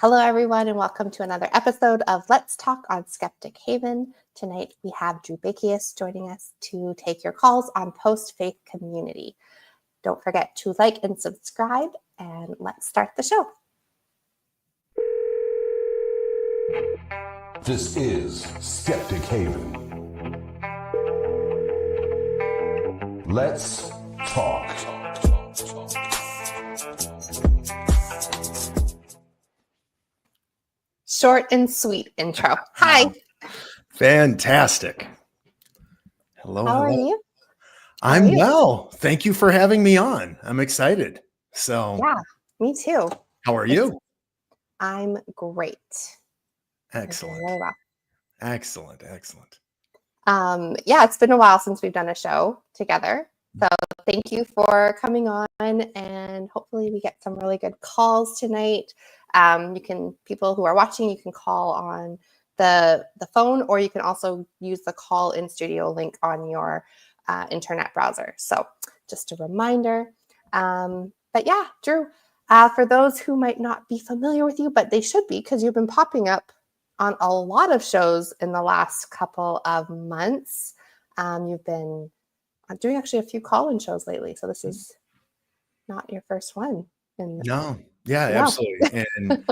Hello, everyone, and welcome to another episode of Let's Talk on Skeptic Haven. Tonight, we have Drew Bekius joining us to take your calls on post-faith community. Don't forget to like and subscribe, and let's start the show. This is Skeptic Haven. Let's talk. Short and sweet intro. Hi. Fantastic. Hello. How are you? I'm well. Thank you for having me on. I'm excited. So yeah, me too. How are you? I'm great. Excellent. Very well. Excellent. Yeah, it's been a while since we've done a show together. So thank you for coming on, and hopefully we get some really good calls tonight. People who are watching, you can call on the phone, or you can also use the call in studio link on your internet browser. So just a reminder. But yeah, Drew, for those who might not be familiar with you, but they should be, because you've been popping up on a lot of shows in the last couple of months. You've been doing actually a few call-in shows lately, so this is not your first one. Absolutely. And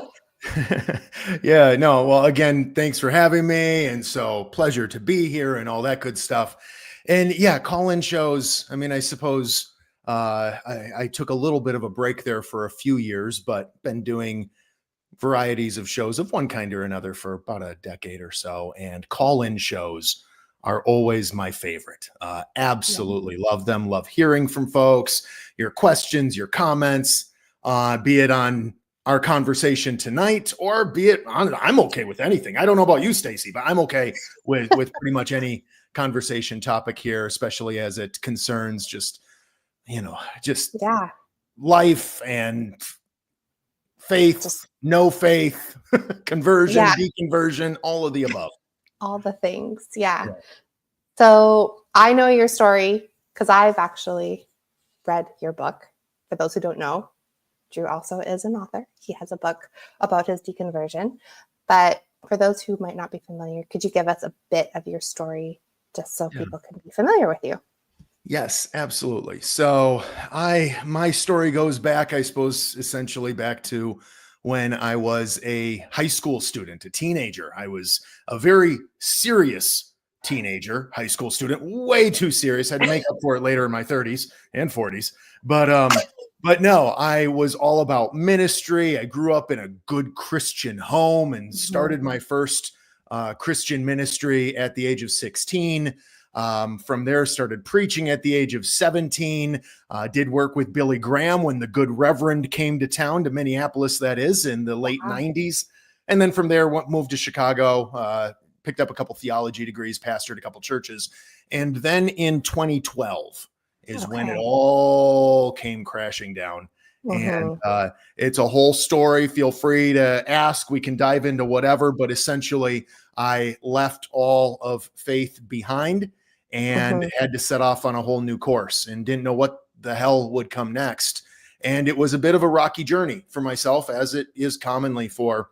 well, again, thanks for having me, and so pleasure to be here and all that good stuff. And yeah, call-in shows, I mean, I suppose I took a little bit of a break there for a few years, but been doing varieties of shows of one kind or another for about a decade or so, and call-in shows are always my favorite. Absolutely love them. Love hearing from folks, your questions, your comments, be it on our conversation tonight, or be it on, I'm okay with anything. I don't know about you, Stacy, but I'm okay with pretty much any conversation topic here, especially as it concerns just life and faith, no faith, conversion, deconversion, all of the above. All the things. Yeah. So I know your story because I've actually read your book. For those who don't know, Drew also is an author. He has a book about his deconversion. But for those who might not be familiar, could you give us a bit of your story just so people can be familiar with you? Yes, absolutely. So my story goes back, I suppose, essentially back to when I was a high school student, a teenager. I was a very serious teenager, high school student, way too serious. I had to make up for it later in my 30s and 40s. But no, I was all about ministry. I grew up in a good Christian home and started my first Christian ministry at the age of 16. From there, started preaching at the age of 17, did work with Billy Graham when the good Reverend came to town, to Minneapolis, that is, in the late 90s. And then from there, moved to Chicago, picked up a couple theology degrees, pastored a couple churches. And then in 2012 is when it all came crashing down. And it's a whole story. Feel free to ask. We can dive into whatever. But essentially, I left all of faith behind and had to set off on a whole new course and didn't know what the hell would come next. And it was a bit of a rocky journey for myself, as it is commonly for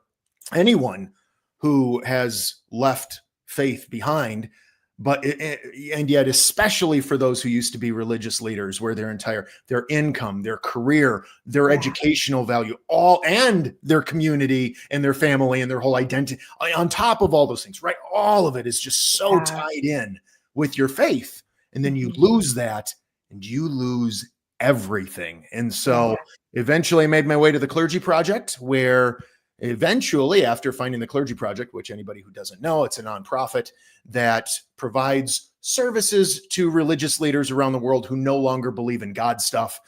anyone who has left faith behind. And yet, especially for those who used to be religious leaders, where their income, their career, their educational value, and their community and their family and their whole identity, on top of all those things, right? All of it is just so tied in with your faith. And then you lose that and you lose everything. And so eventually I made my way to the Clergy Project, where eventually, after finding the Clergy Project, which anybody who doesn't know, it's a nonprofit that provides services to religious leaders around the world who no longer believe in God stuff.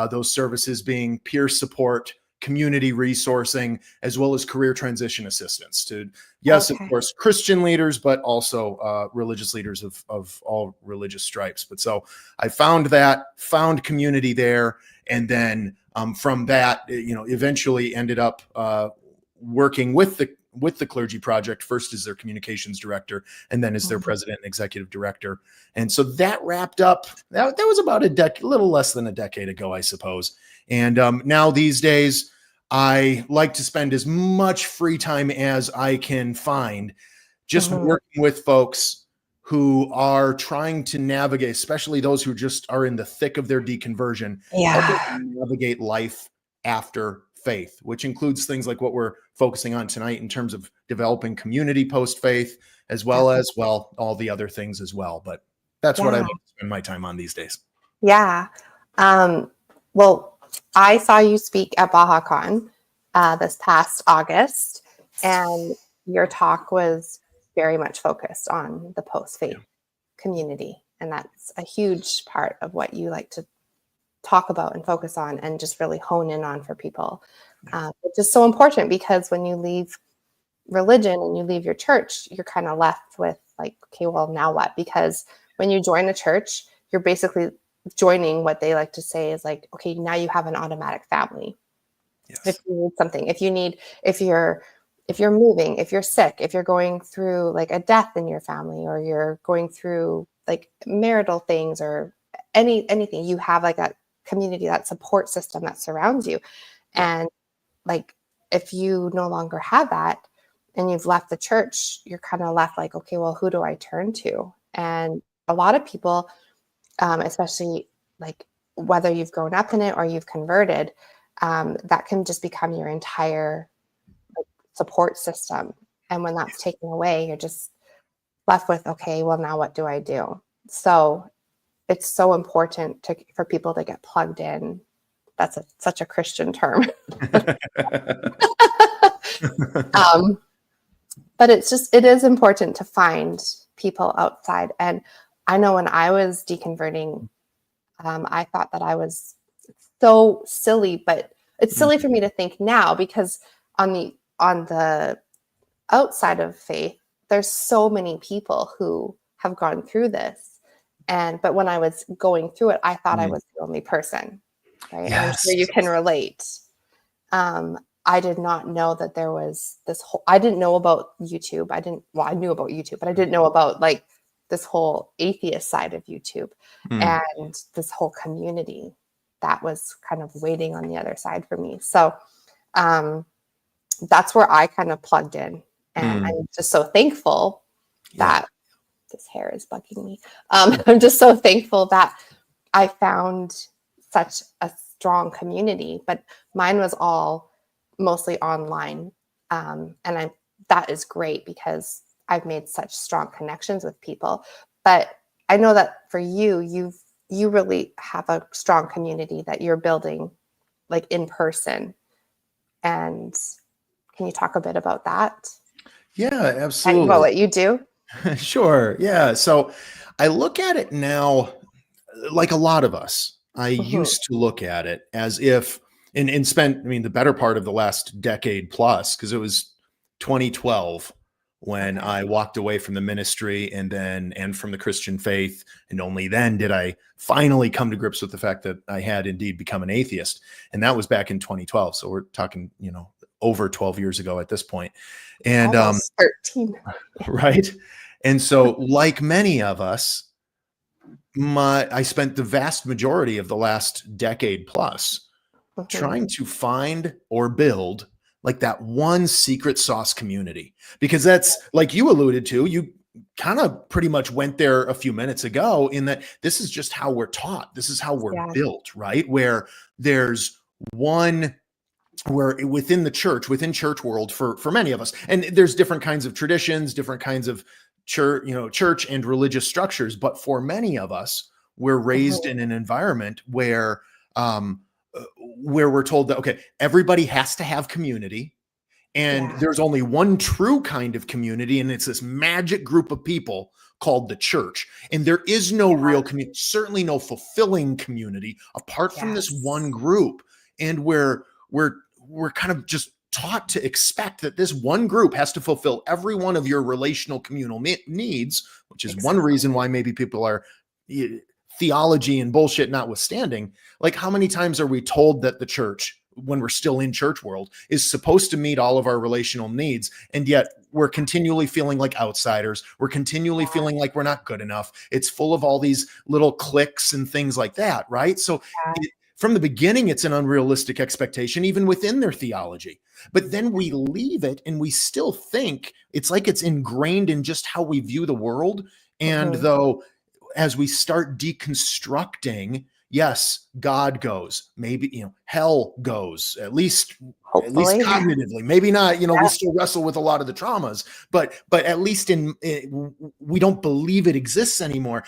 Those services being peer support, community resourcing, as well as career transition assistance to, of course, Christian leaders, but also religious leaders of all religious stripes. But so I found community there. And then from that, eventually ended up working with the Clergy Project, first as their communications director, and then as their president and executive director. And so that wrapped up, that was about a little less than a decade ago, I suppose. And now these days, I like to spend as much free time as I can find just working with folks who are trying to navigate, especially those who just are in the thick of their deconversion, helping them navigate life after faith, which includes things like what we're focusing on tonight in terms of developing community post-faith, as well as, well, all the other things as well. But that's what I like to spend my time on these days. Yeah. Well, I saw you speak at BajaCon this past August, and your talk was very much focused on the post-faith community. And that's a huge part of what you like to talk about and focus on and just really hone in on for people. Which is so important, because when you leave religion and you leave your church, you're kind of left with like, okay, well, now what? Because when you join a church, you're basically joining what they like to say is like, okay, now you have an automatic family. Yes. If you need something, if you're moving, if you're sick, if you're going through like a death in your family, or you're going through like marital things or anything, you have like that community, that support system that surrounds you. And like, if you no longer have that and you've left the church, you're kind of left like, okay, well, who do I turn to? And a lot of people, especially like whether you've grown up in it or you've converted, that can just become your entire support system. And when that's taken away, you're just left with, okay, well, now what do I do? So it's so important for people to get plugged in. That's such a Christian term. But it is important to find people outside. And I know when I was deconverting, I thought that I was so silly, but it's silly for me to think now, because on the outside of faith, there's so many people who have gone through this. But when I was going through it, I thought I was the only person, right? Yes. I'm sure you can relate. I did not know that there was I didn't know about YouTube. I knew about YouTube, but I didn't know about like this whole atheist side of YouTube and this whole community that was kind of waiting on the other side for me. So, that's where I kind of plugged in, and I'm just so thankful that this hair is bugging me. I'm just so thankful that I found such a strong community, but mine was all mostly online. That is great, because I've made such strong connections with people. But I know that for you really have a strong community that you're building like in person. And can you talk a bit about that? Yeah, absolutely. About what you do? Sure. Yeah. So I look at it now, like a lot of us, I used to look at it as if, and spent, the better part of the last decade plus, because it was 2012 when I walked away from the ministry and from the Christian faith. And only then did I finally come to grips with the fact that I had indeed become an atheist. And that was back in 2012. So we're talking, over 12 years ago at this point. And almost 13. Right. And so like many of us, I spent the vast majority of the last decade plus trying to find or build like that one secret sauce community, because that's, like you alluded to, you kind of pretty much went there a few minutes ago, in that this is just how we're taught. This is how we're built, right? Where there's one, where within church world for many of us, and there's different kinds of traditions, different kinds of church and religious structures. But for many of us, we're raised in an environment where we're told that, okay, everybody has to have community, and there's only one true kind of community, and it's this magic group of people called the church. And there is no real community, certainly no fulfilling community apart from this one group. And we're kind of just taught to expect that this one group has to fulfill every one of your relational communal needs, which is one reason why maybe people are, theology and bullshit notwithstanding, like how many times are we told that the church, when we're still in church world, is supposed to meet all of our relational needs, and yet we're continually feeling like outsiders. We're continually feeling like we're not good enough. It's full of all these little cliques and things like that, right? So from the beginning, it's an unrealistic expectation, even within their theology. But then we leave it and we still think it's like it's ingrained in just how we view the world. And though, as we start deconstructing, yes, God goes, maybe, hell goes, at least cognitively, maybe not, we still wrestle with a lot of the traumas, but at least we don't believe it exists anymore.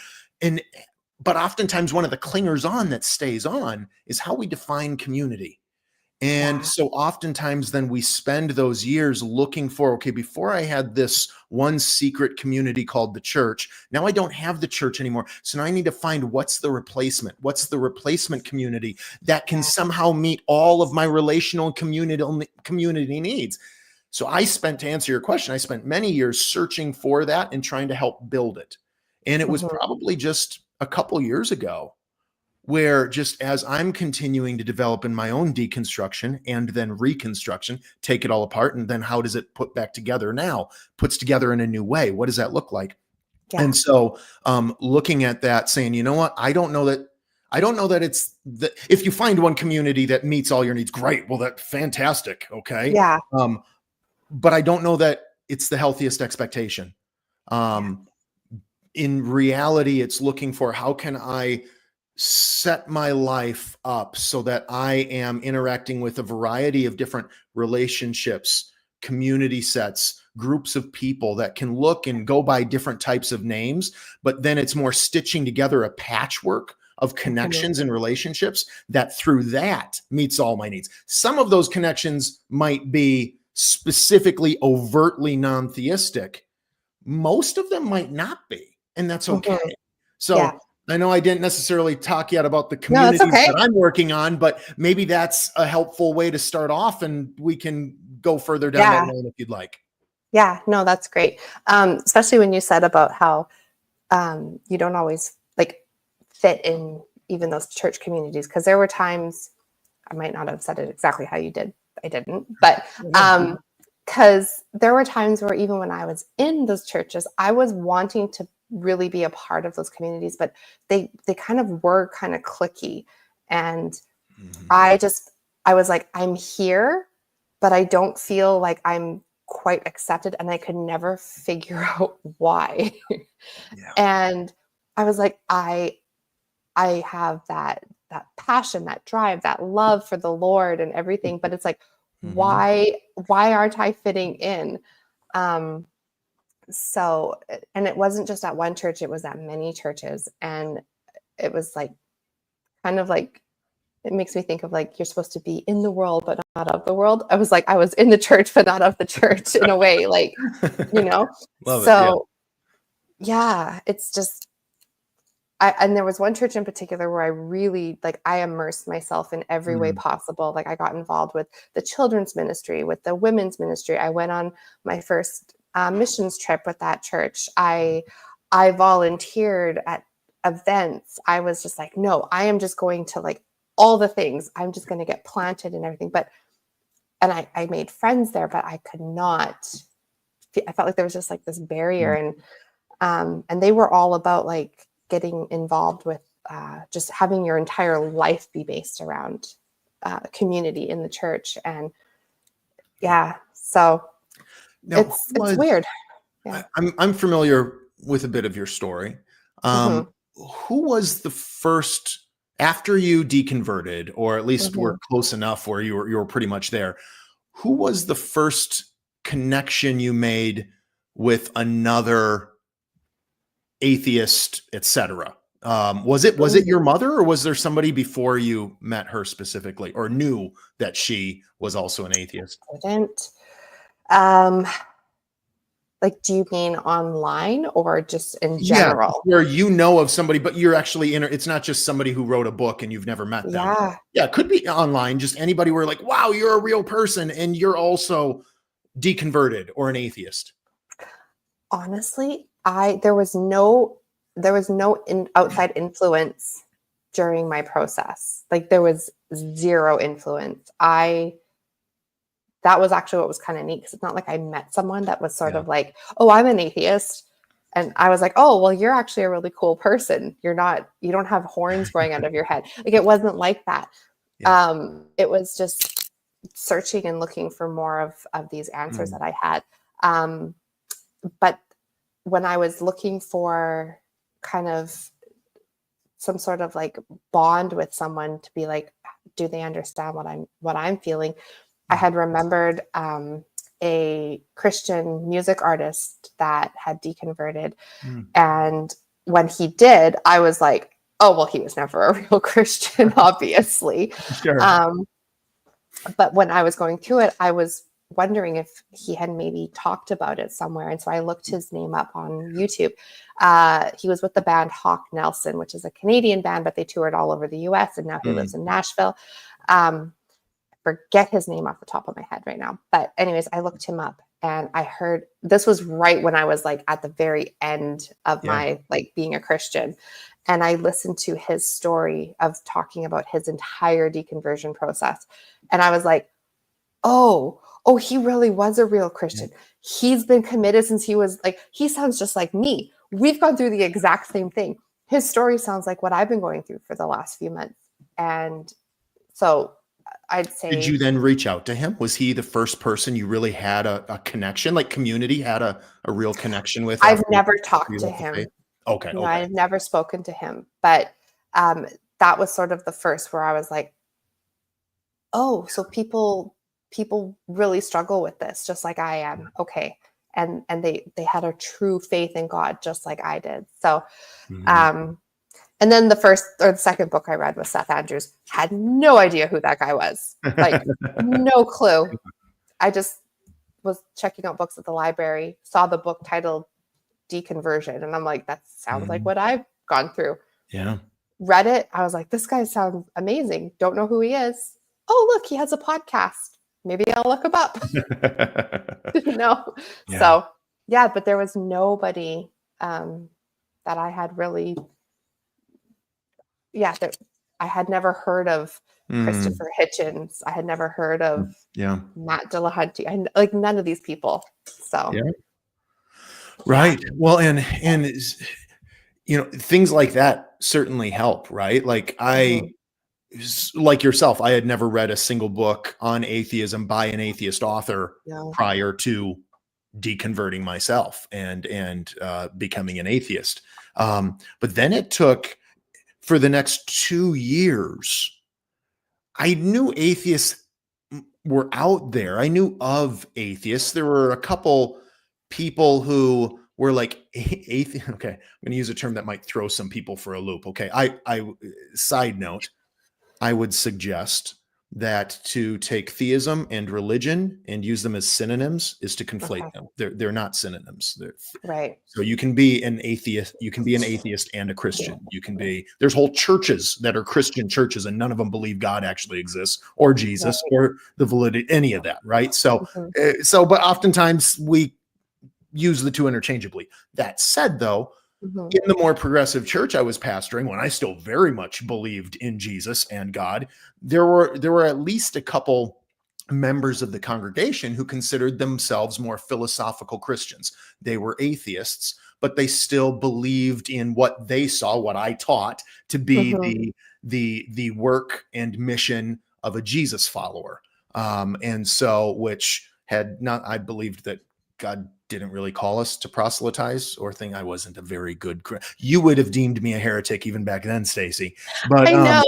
But oftentimes one of the clingers on that stays on is how we define community. And so oftentimes then we spend those years looking for, okay, before I had this one secret community called the church, now I don't have the church anymore. So now I need to find what's the replacement community that can somehow meet all of my relational community needs. So to answer your question, I spent many years searching for that and trying to help build it. And it was probably just a couple years ago where, just as I'm continuing to develop in my own deconstruction and then reconstruction, take it all apart, and then how does it put back together now, puts together in a new way? What does that look like? Yeah. And so looking at that, saying, you know what, I don't know that it's that if you find one community that meets all your needs, great. Well, that's fantastic. Okay. Yeah. But I don't know that it's the healthiest expectation. In reality, it's looking for, how can I set my life up so that I am interacting with a variety of different relationships, community sets, groups of people that can look and go by different types of names, but then it's more stitching together a patchwork of connections and relationships that through that meets all my needs. Some of those connections might be specifically overtly non-theistic. Most of them might not be, and that's okay. So I know I didn't necessarily talk yet about the communities that I'm working on, but maybe that's a helpful way to start off, and we can go further down that lane if you'd like. Yeah, no, that's great. Especially when you said about how you don't always fit in even those church communities, because there were times, I might not have said it exactly how you did. I didn't, but because there were times where even when I was in those churches, I was wanting to really be a part of those communities, but they kind of were kind of cliquey. And I was like, I'm here, but I don't feel like I'm quite accepted. And I could never figure out why. And I was like, I have that passion, that drive, that love for the Lord and everything, but it's like, why aren't I fitting in? So, and it wasn't just at one church, it was at many churches. And it was like, kind of like, it makes me think of like, you're supposed to be in the world, but not of the world. I was like, I was in the church, but not of the church in a way, like, it's just, and there was one church in particular where I really, I immersed myself in every way possible. Like, I got involved with the children's ministry, with the women's ministry. I went on my first missions trip with that church. I volunteered at events. I was just like, no, I am just going to all the things. I'm just going to get planted and everything. And I made friends there, but I could not, I felt like there was just this barrier. And they were all about getting involved with just having your entire life be based around community in the church. And so now, it's weird. Yeah. I'm familiar with a bit of your story. Who was the first, after you deconverted, or at least were close enough where you were pretty much there, who was the first connection you made with another atheist, etc.? Was it your mother, or was there somebody before you met her specifically, or knew that she was also an atheist? I didn't. Do you mean online or just in general? Where you know of somebody, but you're actually it's not just somebody who wrote a book and you've never met them. Yeah, it could be online, just anybody where wow, you're a real person and you're also deconverted or an atheist. Honestly, there was no outside influence during my process. There was zero influence. That was actually what was kind of neat, because it's not like I met someone that was sort of oh, I'm an atheist, And I was like, oh, well, you're actually a really cool person. You don't have horns growing out of your head. Like, it wasn't like that. Yeah. It was just searching and looking for more of these answers that I had. But when I was looking for kind of some sort of like bond with someone to be like, do they understand what I'm feeling? I had remembered a Christian music artist that had deconverted. And when he did, I was like, oh, well, he was never a real Christian, obviously. Sure. But when I was going through it, I was wondering if he had maybe talked about it somewhere. And so I looked his name up on YouTube. He was with the band Hawk Nelson, which is a Canadian band, but they toured all over the US, and now he lives in Nashville. Forget his name off the top of my head right now. But anyways, I looked him up, and I heard, this was right when I was like at the very end of my like being a Christian. And I listened to his story of talking about his entire deconversion process. And I was like, oh, he really was a real Christian. He's been committed since he was like, he sounds just like me. We've gone through the exact same thing. His story sounds like what I've been going through for the last few months. And so I'd say. Did you then reach out to him? Was he the first person you really had a connection, like community had a real connection with? I've never talked to him. Okay. No, I've never spoken to him, but that was sort of the first where I was like, oh, so people really struggle with this just like I am. Okay. And they had a true faith in God just like I did. So and then the first or the second book I read was Seth Andrews. Had no idea who that guy was. Like no clue. I just was checking out books at the library, saw the book titled Deconversion, and I'm like, that sounds like what I've gone through. Yeah. Read it. I was like, this guy sounds amazing. Don't know who he is. Oh, look, he has a podcast. Maybe I'll look him up. No. Yeah. So yeah, but there was nobody that I had really, I had never heard of Christopher Hitchens. I had never heard of Matt Dillahunty. And like none of these people. So right. Well, and you know, things like that certainly help, right? Like like yourself, I had never read a single book on atheism by an atheist author prior to deconverting myself and becoming an atheist. But then it took, for the next 2 years, I knew atheists were out there. I knew of atheists. There were a couple people who were like atheist. Okay, I'm going to use a term that might throw some people for a loop. Okay, I side note, I would suggest that to take theism and religion and use them as synonyms is to conflate them. They're not synonyms. Right. So you can be an atheist, and a Christian. You can be, there's whole churches that are Christian churches and none of them believe God actually exists or Jesus or the validity, any of that. Right. So, but oftentimes we use the two interchangeably. That said, though, in the more progressive church I was pastoring, when I still very much believed in Jesus and God, there were at least a couple members of the congregation who considered themselves more philosophical Christians. They were atheists, but they still believed in what they saw, what I taught to be the work and mission of a Jesus follower. And so, which had not, I believed that God didn't really call us to proselytize or think I wasn't a very good. You would have deemed me a heretic even back then, Stacy. But I know,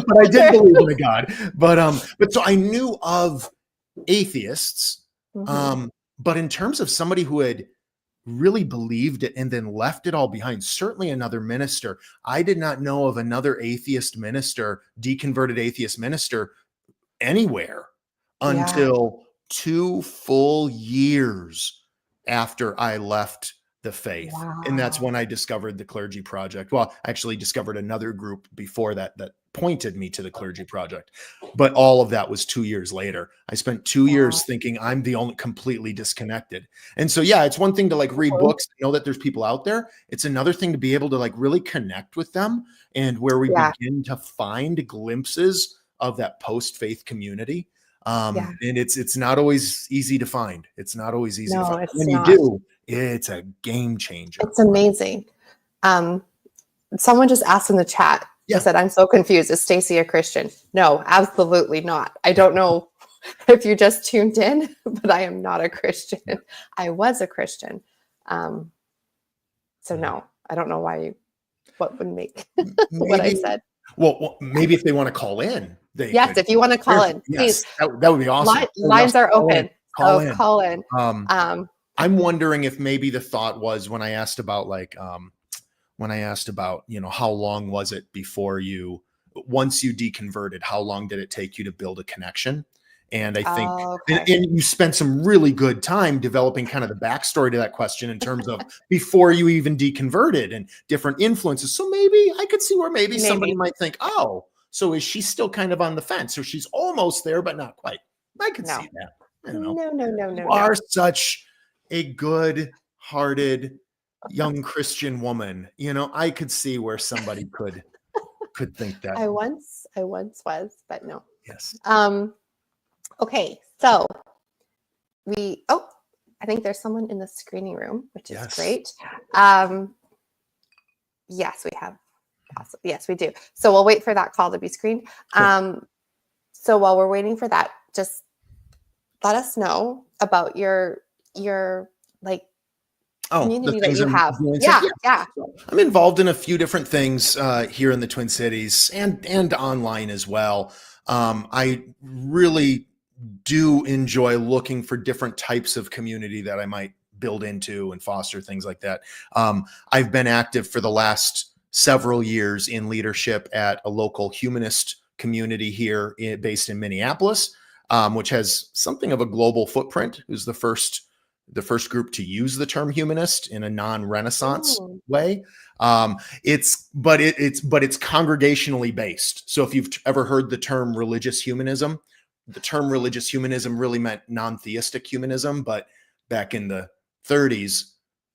but I did believe in a God. But so I knew of atheists. But in terms of somebody who had really believed it and then left it all behind, certainly another minister, I did not know of another atheist minister, deconverted atheist minister anywhere until 2 full years after I left the faith. And that's when I discovered the Clergy Project. Well, I actually discovered another group before that pointed me to the Clergy Project. But all of that was 2 years later. I spent 2 years thinking I'm the only completely disconnected. And so, it's one thing to like read books, know that there's people out there. It's another thing to be able to like really connect with them, and where we begin to find glimpses of that post-faith community. And it's not always easy to find. It's not always easy to find. When you do, It's a game changer. It's amazing. Someone just asked in the chat. Yeah. They said, "I'm so confused. Is Stacy a Christian?" No, absolutely not. I don't know if you just tuned in, but I am not a Christian. I was a Christian. So no, I don't know what would make what I said. Well, maybe if they want to call in, they Yes, if you want to call in, please. Yes, that would be awesome. Lines are open. Call in. Call in. I'm wondering if maybe the thought was when I asked about how long was it before once you deconverted, how long did it take you to build a connection? And I think, and you spent some really good time developing kind of the backstory to that question in terms of before you even deconverted and different influences. So maybe I could see where maybe somebody might think, oh, so is she still kind of on the fence? So she's almost there, but not quite. I could see that. I don't know. No. You are such a good-hearted young Christian woman. I could see where somebody could think that. I once was, but no. Yes. Okay, so I think there's someone in the screening room, which is great. Yes, we have. Yes, we do. So we'll wait for that call to be screened. Sure. So while we're waiting for that, just let us know about your community that you have. Yeah. I'm involved in a few different things here in the Twin Cities and online as well. I really do enjoy looking for different types of community that I might build into and foster things like that. I've been active for the last several years in leadership at a local humanist community here based in Minneapolis, which has something of a global footprint. It was the first group to use the term humanist in a non-Renaissance way. It's congregationally based. So if you've ever heard the term religious humanism, the term religious humanism really meant non-theistic humanism, but back in the 30s,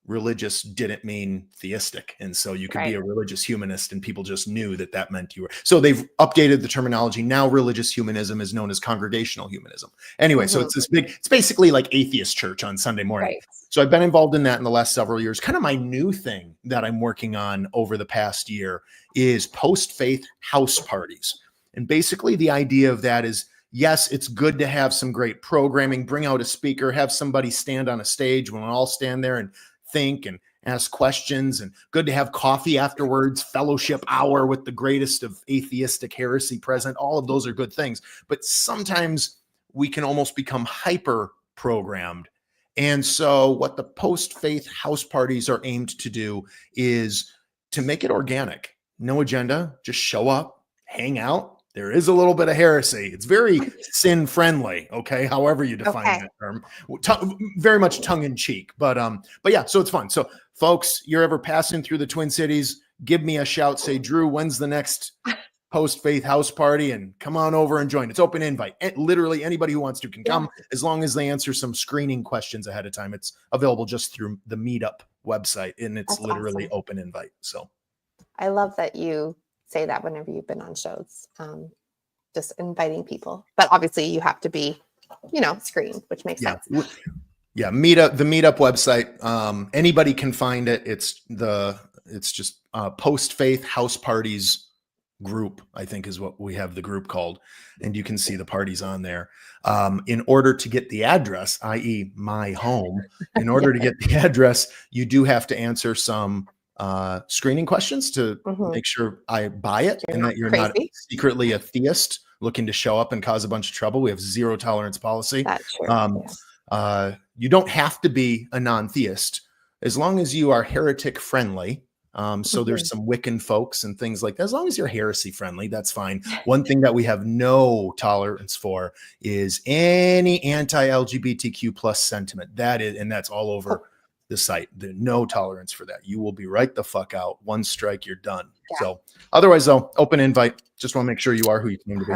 religious didn't mean theistic. And so you could be a religious humanist and people just knew that meant you were. So they've updated the terminology. Now religious humanism is known as congregational humanism. Anyway, so it's basically like atheist church on Sunday morning. Right. So I've been involved in that in the last several years. Kind of my new thing that I'm working on over the past year is post-faith house parties. And basically the idea of that is, yes, it's good to have some great programming, bring out a speaker, have somebody stand on a stage when we all stand there and think and ask questions, and good to have coffee afterwards, fellowship hour with the greatest of atheistic heresy present. All of those are good things. But sometimes we can almost become hyper programmed. And so what the post-faith house parties are aimed to do is to make it organic. No agenda, just show up, hang out. There is a little bit of heresy. It's very sin friendly. Okay. However you define that term, very much tongue in cheek, but yeah, so it's fun. So folks, you're ever passing through the Twin Cities, give me a shout, say, Drew, when's the next post-faith house party? And come on over and join. It's open invite. Literally anybody who wants to can come as long as they answer some screening questions ahead of time. It's available just through the Meetup website and it's literally open invite. So I love that you say that whenever you've been on shows, just inviting people, but obviously you have to be, screened, which makes sense. Yeah. The Meetup website. Anybody can find it. It's just post-faith house parties group, I think is what we have the group called. And you can see the parties on there. In order to get the address, i.e. my home, in order to get the address, you do have to answer some screening questions to make sure I buy it and that you're not secretly a theist looking to show up and cause a bunch of trouble. We have zero tolerance policy. That's true. You don't have to be a non-theist as long as you are heretic friendly. So there's some Wiccan folks and things like that. As long as you're heresy friendly, that's fine. One thing that we have no tolerance for is any anti-LGBTQ plus sentiment. That's all over the site. There's no tolerance for that. You will be right the fuck out. One strike, you're done. Yeah. So otherwise though, open invite. Just want to make sure you are who you claim to be.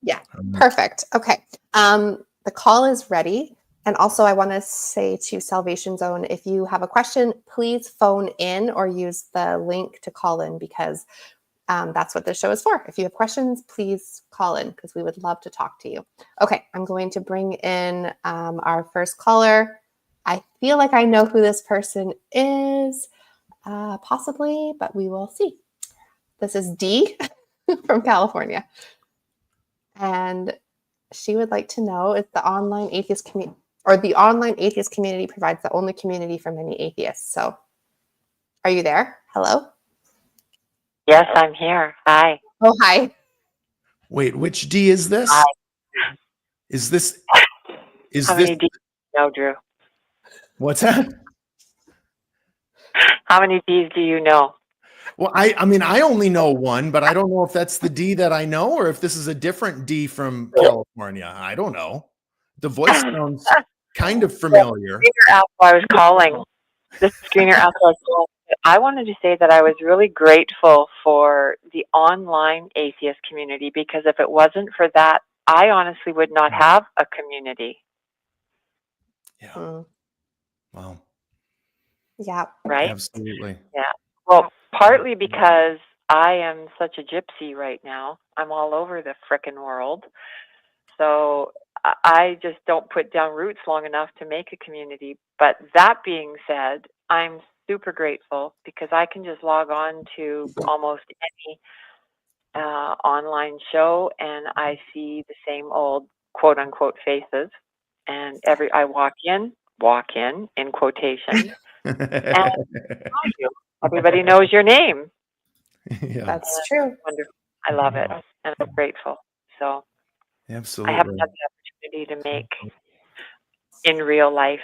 Yeah. Perfect. Okay. The call is ready. And also I want to say to Salvation Zone, if you have a question, please phone in or use the link to call in because that's what this show is for. If you have questions, please call in because we would love to talk to you. Okay. I'm going to bring in our first caller. I feel like I know who this person is, possibly, but we will see. This is Dee from California. And she would like to know if the online atheist community provides the only community for many atheists. So are you there? Hello? Yes, I'm here. Hi. Oh, hi. Wait, which D is this? Hi. How many D's do you know, Drew? What's that? How many D's do you know? Well, I mean, I only know one, but I don't know if that's the D that I know or if this is a different D from California. I don't know. The voice sounds kind of familiar. I was calling. The screener after I was calling. I wanted to say that I was really grateful for the online atheist community, because if it wasn't for that, I honestly would not have a community. Yeah. Wow. Yeah. Right? Absolutely. Yeah. Well, partly because I am such a gypsy right now. I'm all over the frickin' world. So I just don't put down roots long enough to make a community. But that being said, I'm super grateful because I can just log on to almost any online show and I see the same old quote unquote faces. And I walk in quotations. And everybody knows your name. Yeah. That's true. Wonderful. I love it. And I'm grateful. So Absolutely. I haven't had the opportunity to make in real life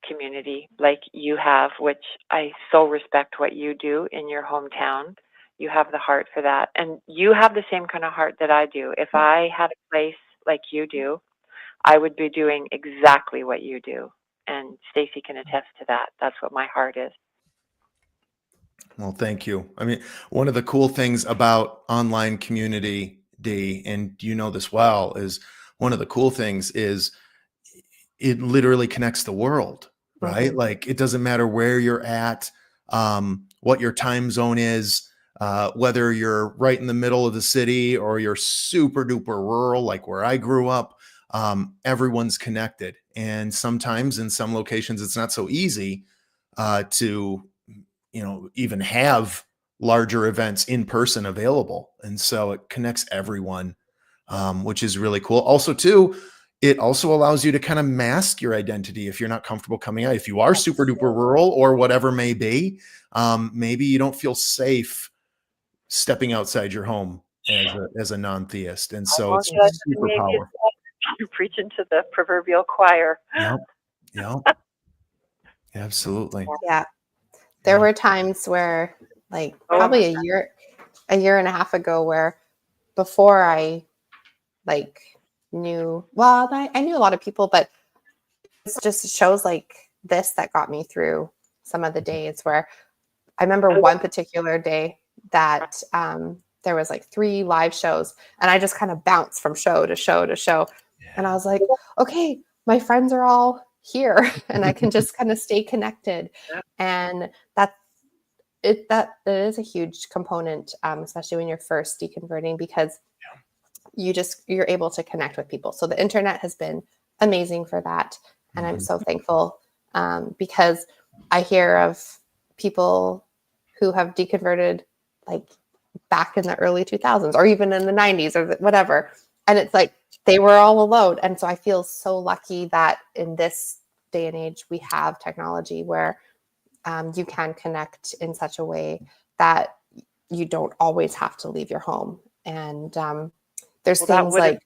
community like you have, which I so respect what you do in your hometown. You have the heart for that. And you have the same kind of heart that I do. If I had a place like you do, I would be doing exactly what you do. And Stacy can attest to that. That's what my heart is. Well, thank you. I mean, one of the cool things about online community, Dee, and you know this well, is one of the cool things is it literally connects the world, right? Mm-hmm. Like it doesn't matter where you're at, what your time zone is, whether you're right in the middle of the city or you're super duper rural, like where I grew up, everyone's connected. And sometimes in some locations, it's not so easy to even have larger events in person available. And so it connects everyone, which is really cool. Also, too, it also allows you to kind of mask your identity if you're not comfortable coming out. If you are super duper rural or whatever may be, maybe you don't feel safe stepping outside your home as a non-theist. And so it's super powerful. You're preaching to the proverbial choir. Yep. Absolutely. Yeah. There were times where, like, probably a year and a half ago, where before I I knew a lot of people, but it's just shows like this that got me through some of the days. Where I remember one particular day that there was like 3 live shows, and I just kind of bounced from show to show to show. Yeah. And I was like, okay, my friends are all here and I can just kind of stay connected. And that is a huge component, especially when you're first deconverting, because you're able to connect with people. So the internet has been amazing for that. And I'm so thankful because I hear of people who have deconverted like back in the early 2000s or even in the 90s or whatever. And it's like they were all alone. And so I feel so lucky that in this day and age, we have technology where you can connect in such a way that you don't always have to leave your home. And there's things like,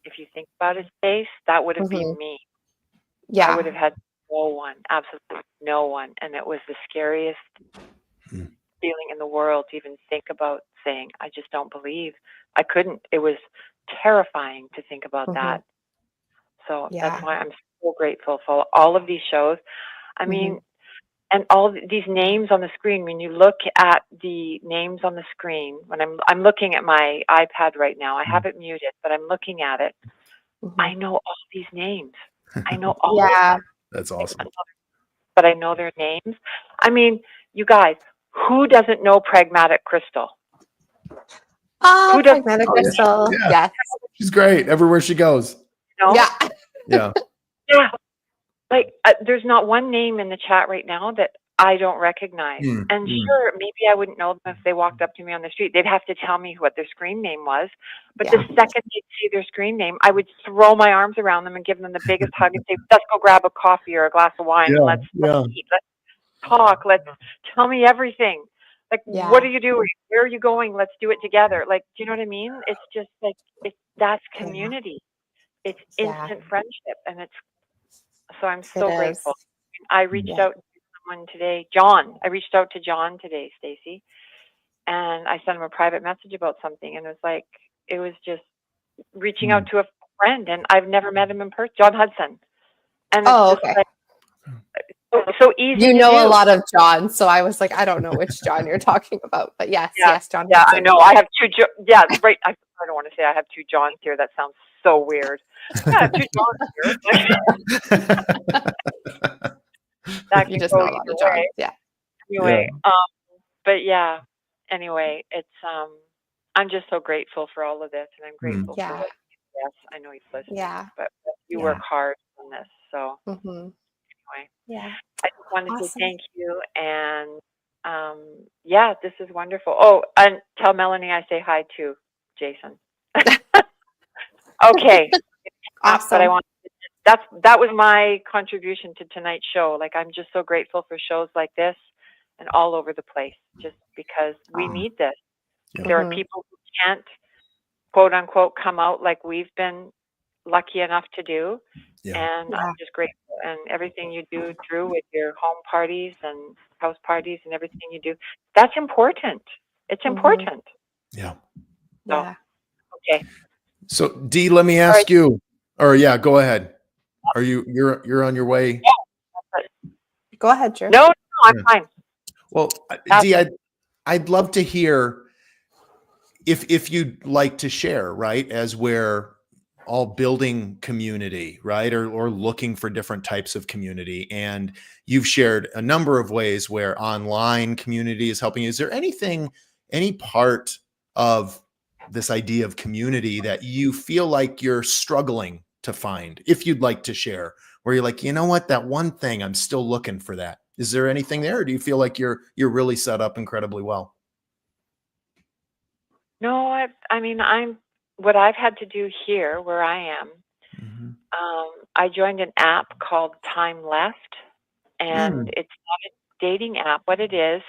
if you think about a space, that would have been me. Yeah. I would have had no one, absolutely no one. And it was the scariest feeling in the world to even think about saying, I just don't believe. I couldn't. It was terrifying to think about that. So that's why I'm so grateful for all of these shows. I mean, and all these names on the screen, when you look at the names on the screen, when I'm looking at my iPad right now, I have it muted, but I'm looking at it. I know all these names. I know all of them. That's awesome. But I know their names. I mean, you guys, who doesn't know Pragmatic Crystal? Oh, Pragmatic Crystal. Yeah. She's great everywhere she goes. You know? Yeah. Yeah. like, there's not one name in the chat right now that I don't recognize. And sure, maybe I wouldn't know them if they walked up to me on the street. They'd have to tell me what their screen name was. But the second they'd see their screen name, I would throw my arms around them and give them the biggest hug and say, let's go grab a coffee or a glass of wine and let's eat, let's talk, let's tell me everything. Like, what are you doing? Where are you going? Let's do it together. Like, do you know what I mean? It's just like, that's community. It's instant friendship. And so I'm so grateful. I reached out to someone today, John. I reached out to John today, Stacy, and I sent him a private message about something. And it was just reaching out to a friend, and I've never met him in person, John Hudson. And it's just like, so easy. You know a lot of John, so I was like, I don't know which John you're talking about, but yes, John. Yeah, Hudson. I know. I have two. Right. I don't want to say I have two Johns here. That sounds so weird. Yeah, I have two Johns here. That you just know a lot of Johns. Yeah. Anyway, but yeah. Anyway, it's I'm just so grateful for all of this, and I'm grateful for what. Yes, I know he's listening. Yeah. But you work hard on this, so. Anyway, I just wanted to thank you, and this is wonderful. Oh, and tell Melanie I say hi to Jason. Okay, awesome. But I want that was my contribution to tonight's show. Like, I'm just so grateful for shows like this and all over the place, just because we need this. There are people who can't, quote unquote, come out like we've been lucky enough to do. And I'm just grateful. And everything you do, Drew, with your home parties and house parties and everything you do, that's important. It's important. Yeah. So, okay. So Dee, let me ask you, or go ahead. Are you're on your way? Go ahead, Drew. No, I'm fine. Well, Dee, I'd love to hear if you'd like to share, right, as we're all building community, right, or looking for different types of community. And you've shared a number of ways where online community is helping. Is there any part of this idea of community that you feel like you're struggling to find, if you'd like to share, where you're like, you know what, that one thing, I'm still looking for that? Is there anything there, or do you feel like you're really set up incredibly well? No, I mean, what I've had to do here where I am, I joined an app called Time Left, and it's not a dating app. What it is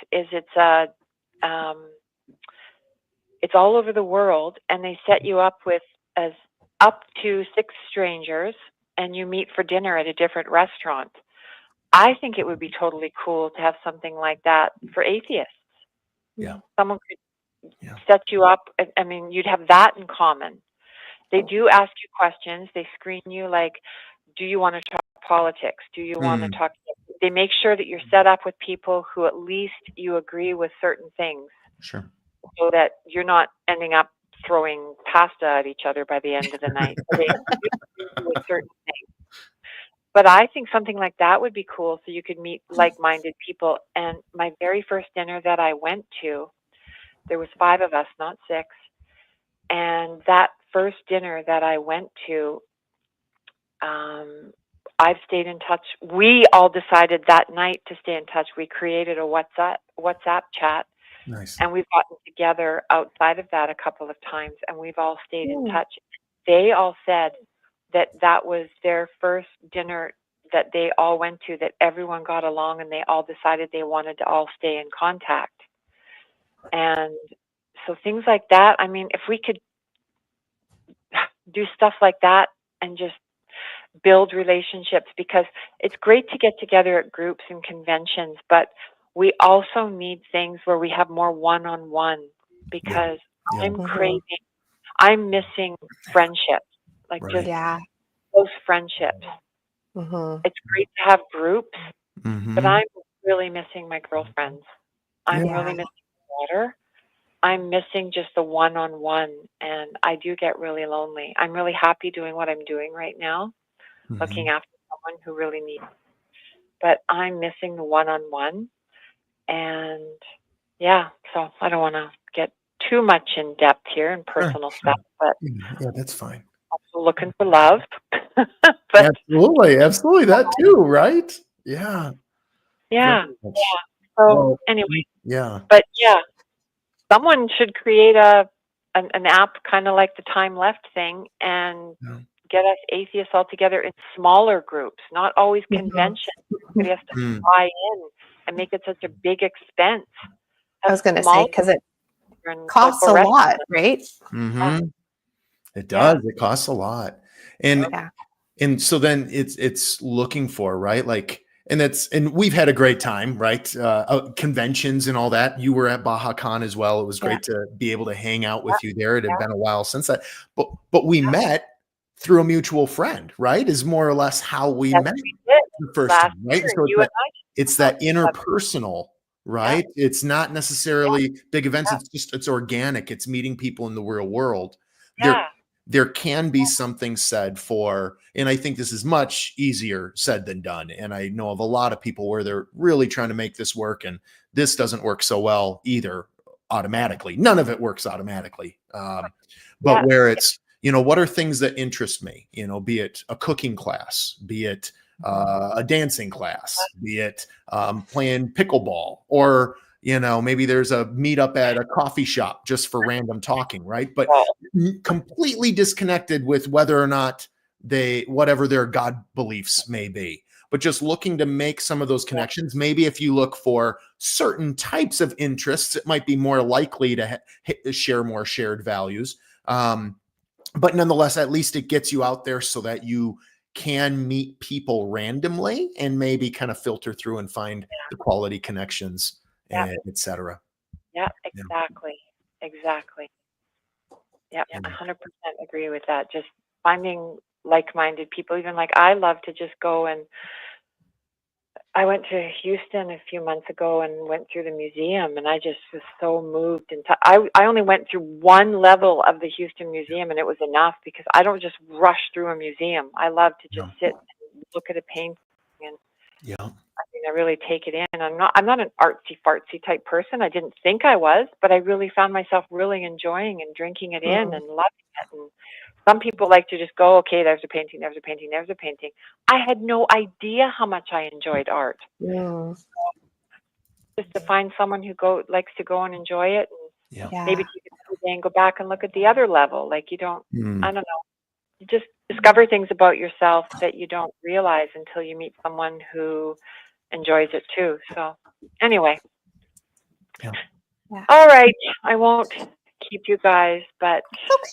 it's all over the world, and they set you up with as up to 6 strangers, and you meet for dinner at a different restaurant. I think it would be totally cool to have something like that for atheists. Yeah. Someone could set you up. I mean, you'd have that in common. They do ask you questions. They screen you, like, do you want to talk politics? Do you want to talk? They make sure that you're set up with people who at least you agree with certain things. Sure. So that you're not ending up throwing pasta at each other by the end of the night. They agree with certain things. But I think something like that would be cool, so you could meet like-minded people. And my very first dinner that I went to, there was 5 of us, not 6. And that first dinner that I went to, I've stayed in touch. We all decided that night to stay in touch. We created a WhatsApp chat. Nice. And we've gotten together outside of that a couple of times, and we've all stayed in touch. They all said that was their first dinner that they all went to, that everyone got along, and they all decided they wanted to all stay in contact. And so things like that, I mean, if we could do stuff like that and just build relationships, because it's great to get together at groups and conventions, but we also need things where we have more one-on-one, because I'm missing friendships, like just close friendships. It's great to have groups, but I'm really missing my girlfriends. I'm really missing my daughter. I'm missing just the one-on-one, and I do get really lonely. I'm really happy doing what I'm doing right now, looking after someone who really needs it. But I'm missing the one-on-one. And so I don't want to get too much in depth here and personal stuff, but yeah, that's fine. looking for love. But absolutely, that too, right? Yeah. yeah, Very much. yeah. So Well, anyway, yeah. but yeah, someone should create an app kind of like the Time Left thing and Yeah. get us atheists all together in smaller groups, not always Mhm. conventions. Everybody has to Mm. buy in and make it such a big expense. I was going to say, Small because it and costs a local lot, right? Hmm. It Yeah. does. It costs a lot. And Yeah. and so then it's looking for, right? Like, and we've had a great time, right? Conventions and all that. You were at Baja Con as well. It was great to be able to hang out with you there. It had been a while since that, but we met through a mutual friend, right? Is more or less how we Yes, met we did the first last time, right? year. So You and I it's met that together. interpersonal, right? It's not necessarily big events. It's organic. It's meeting people in the real world. Yeah. There can be something said for, and I think this is much easier said than done. And I know of a lot of people where they're really trying to make this work, and this doesn't work so well either automatically. None of it works automatically. But where it's, what are things that interest me? Be it a cooking class, be it a dancing class, be it playing pickleball, or maybe there's a meetup at a coffee shop just for random talking, right? But completely disconnected with whether or not whatever their God beliefs may be, but just looking to make some of those connections. Maybe if you look for certain types of interests, it might be more likely to share more shared values. But nonetheless, at least it gets you out there so that you can meet people randomly and maybe kind of filter through and find the quality connections, and et cetera. Yeah, exactly. Exactly. Yeah, 100% agree with that. Just finding like-minded people. Even like I love to just go, and I went to Houston a few months ago and went through the museum, and I just was so moved. And I only went through one level of the Houston Museum, and it was enough because I don't just rush through a museum. I love to just sit and look at a painting, and I really take it in. I'm not an artsy fartsy type person. I didn't think I was, but I really found myself really enjoying and drinking it in and loving it. And some people like to just go, okay, there's a painting, there's a painting, there's a painting. I had no idea how much I enjoyed art. Yeah. Just to find someone who likes to go and enjoy it, and Yeah. maybe take it a day and go back and look at the other level. Like I don't know. You just discover things about yourself that you don't realize until you meet someone who enjoys it too. So anyway. Yeah. All right. I won't keep you guys, but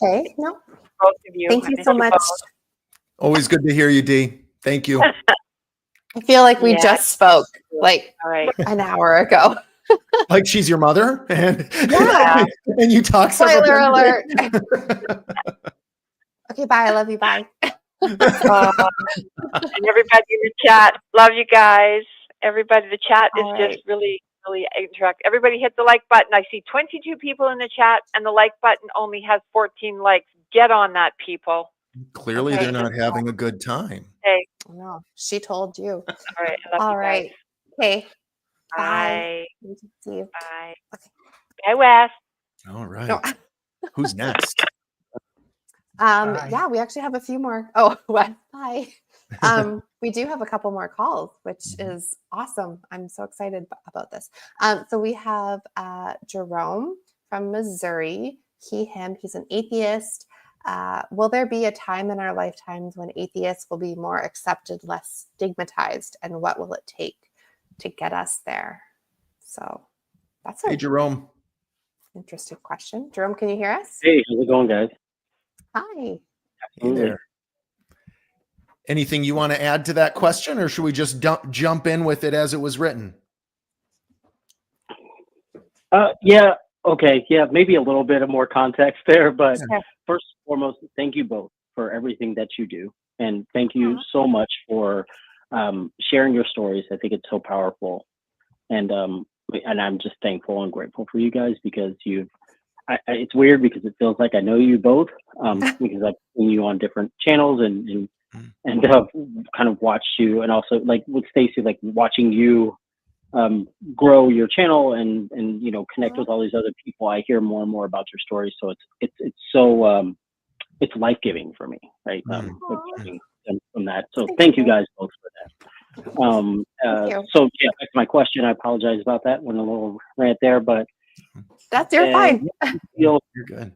okay. No. Both of you. Thank you so much. Always good to hear you, Dee. Thank you. I feel like we just spoke like an hour ago. Like she's your mother, and and you talk. Spoiler alert. Okay, bye. I love you. Bye. And everybody in the chat, love you guys. Everybody, the chat is just really, really interactive. Everybody hit the like button. I see 22 people in the chat, and the like button only has 14 likes. Get on that, people. Clearly, they're not having a good time. Hey. No, she told you. All right. I love All you right. guys. Okay. Bye. Bye. See you. Bye. Okay. Bye, Wes. All right. Who's next? Yeah, we actually have a few more. Oh, Wes. Bye. We do have a couple more calls, which is awesome. I'm so excited about this. So we have Jerome from Missouri. He's an atheist. Will there be a time in our lifetimes when atheists will be more accepted, less stigmatized, and what will it take to get us there? So that's Hey, Jerome. Interesting question. Jerome, can you hear us? Hey, how's it going, guys? Hi. Hey there. Anything you want to add to that question, or should we just jump in with it as it was written? Yeah. Okay. Yeah. Maybe a little bit of more context there, but first and foremost, thank you both for everything that you do. And thank you so much for sharing your stories. I think it's so powerful. And I'm just thankful and grateful for you guys because it's weird because it feels like I know you both because I've seen you on different channels and kind of watched you, and also like with Stacy, like watching you grow your channel and connect with all these other people. I hear more and more about your stories, so it's so it's life-giving for me, right? Aw. From that. So thank you guys both for that. Thank you. So yeah, back to my question. I apologize about that. Went a little rant there, but You're fine. You're good.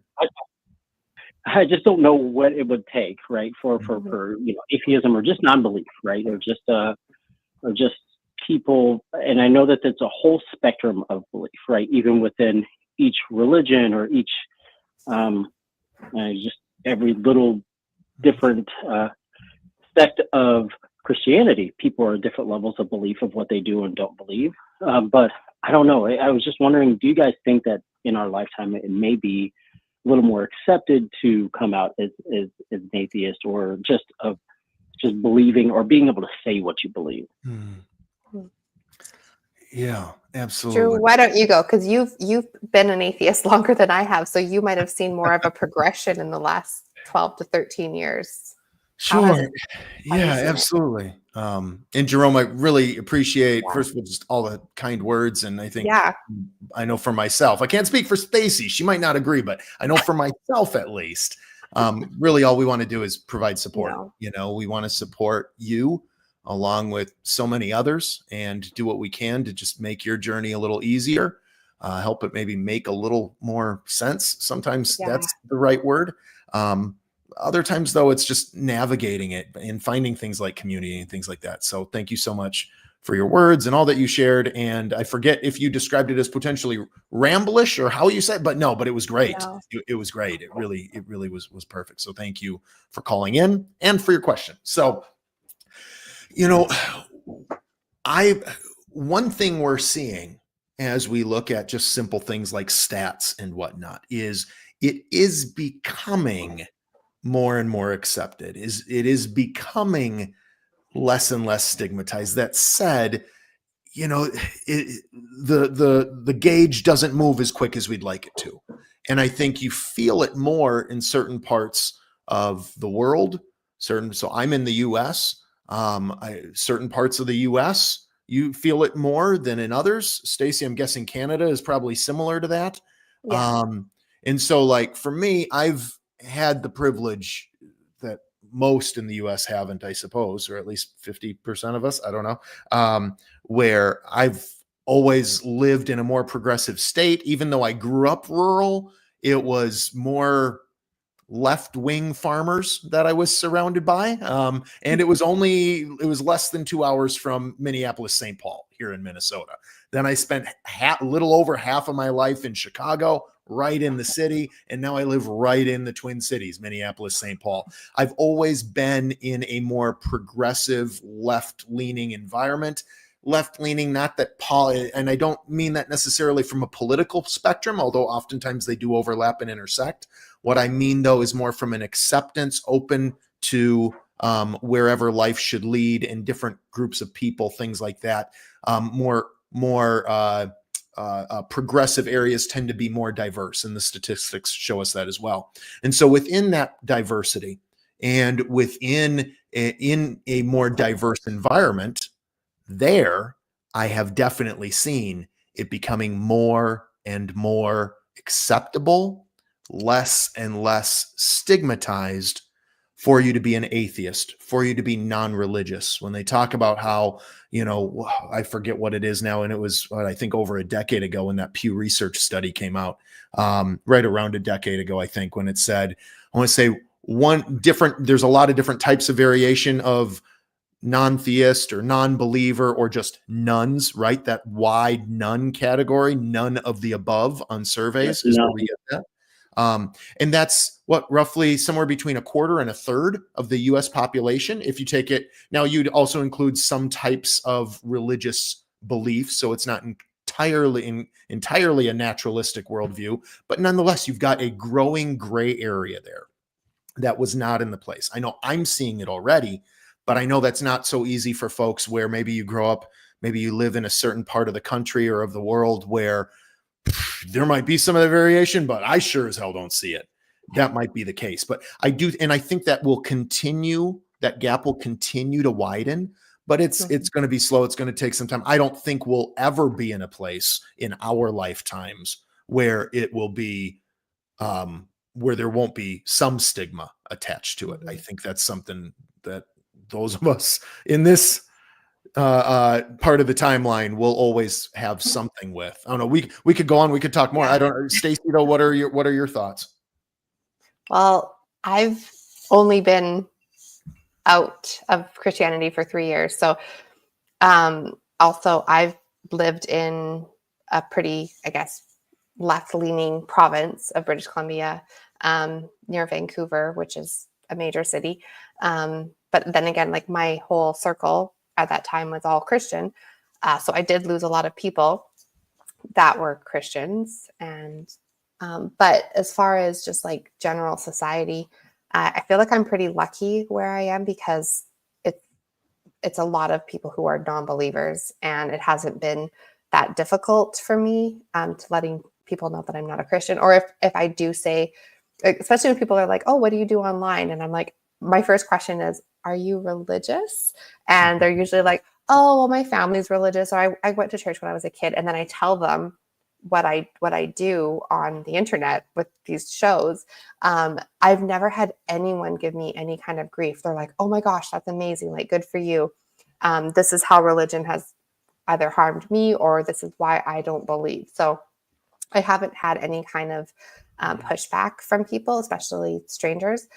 I just don't know what it would take, right, for atheism or just non-belief, right, or just people. And I know that it's a whole spectrum of belief, right, even within each religion or each just every little different sect of Christianity. People are at different levels of belief of what they do and don't believe. But I don't know. I was just wondering, do you guys think that in our lifetime it may be a little more accepted to come out as an atheist, or just believing or being able to say what you believe? Yeah, absolutely. Drew, why don't you go? Because you've been an atheist longer than I have, so you might have seen more of a progression in the last 12 to 13 years. Sure. Yeah, absolutely. And Jerome, I really appreciate, first of all, just all the kind words. And I think, I know for myself, I can't speak for Stacy. She might not agree, but I know for myself, at least, really all we want to do is provide support. You know, we want to support you along with so many others and do what we can to just make your journey a little easier, help it maybe make a little more sense. Sometimes that's the right word. Other times, though, it's just navigating it and finding things like community and things like that. So thank you so much for your words and all that you shared. And I forget if you described it as potentially ramblish or how you said, but it was great. No. It was great. It really was perfect. So thank you for calling in and for your question. So, you know, one thing we're seeing as we look at just simple things like stats and whatnot is it is becoming more and more accepted. It is becoming less and less stigmatized. That said, you know, the gauge doesn't move as quick as we'd like it to. And I think you feel it more in certain parts of the world. So I'm in the US. Certain parts of the US, you feel it more than in others. Stacy, I'm guessing Canada is probably similar to that. Yeah. And so, like, for me, I've had the privilege that most in the US haven't, I suppose, or at least 50% of us, I don't know, where I've always lived in a more progressive state. Even though I grew up rural, it was more left-wing farmers that I was surrounded by. And it was less than 2 hours from Minneapolis, St. Paul here in Minnesota. Then I spent a little over half of my life in Chicago, right in the city. And now I live right in the Twin Cities, Minneapolis, St. Paul. I've always been in a more progressive, left-leaning environment. Left-leaning, not that and I don't mean that necessarily from a political spectrum, although oftentimes they do overlap and intersect. What I mean, though, is more from an acceptance, open to wherever life should lead in different groups of people, things like that. More progressive areas tend to be more diverse, and the statistics show us that as well. And so within that diversity and in a more diverse environment, there I have definitely seen it becoming more and more acceptable, less and less stigmatized for you to be an atheist, for you to be non-religious. When they talk about how, you know, I forget what it is now, and it was, I think, over a decade ago when that Pew Research study came out, right around a decade ago, I think, when it said, I want to say there's a lot of different types of variation of non-theist or non-believer or just nuns, right? That wide none category, none of the above on surveys is where we get that. And that's roughly somewhere between a quarter and a third of the US population. If you take it now, you'd also include some types of religious beliefs. So it's not entirely a naturalistic worldview, but nonetheless, you've got a growing gray area there that was not in the place. I know I'm seeing it already, but I know that's not so easy for folks where maybe you grow up, maybe you live in a certain part of the country or of the world where there might be some of the variation, but I sure as hell don't see it. That might be the case, but I do. And I think that that gap will continue to widen, but it's going to be slow. It's going to take some time. I don't think we'll ever be in a place in our lifetimes where it will be where there won't be some stigma attached to it. I think that's something that those of us in this part of the timeline will always have something with. I don't know. We could go on. We could talk more. I don't. Stacey, though, what are your thoughts? Well, I've only been out of Christianity for 3 years, so also I've lived in a pretty, I guess, left-leaning province of British Columbia, near Vancouver, which is a major city. But then again, like my whole circle at that time was all Christian. So I did lose a lot of people that were Christians. And, but as far as just like general society, I feel like I'm pretty lucky where I am because it's a lot of people who are non-believers, and it hasn't been that difficult for me to letting people know that I'm not a Christian. Or if I do say, especially when people are like, oh, what do you do online? And I'm like, my first question is, are you religious? And they're usually like, oh, well, my family's religious, or I went to church when I was a kid. And then I tell them what I do on the internet with these shows. I've never had anyone give me any kind of grief. They're like, oh my gosh, that's amazing. Like, good for you. This is how religion has either harmed me, or this is why I don't believe. So I haven't had any kind of pushback from people, especially strangers.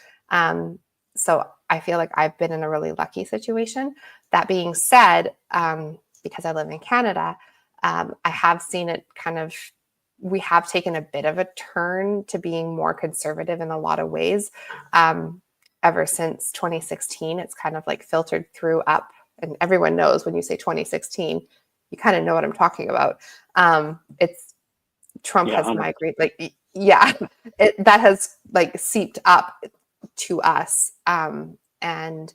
So I feel like I've been in a really lucky situation. That being said, because I live in Canada, I have seen it we have taken a bit of a turn to being more conservative in a lot of ways. Ever since 2016, it's kind of like filtered through up, and everyone knows when you say 2016, you kind of know what I'm talking about. It's Trump has migrated, that has like seeped up to us. And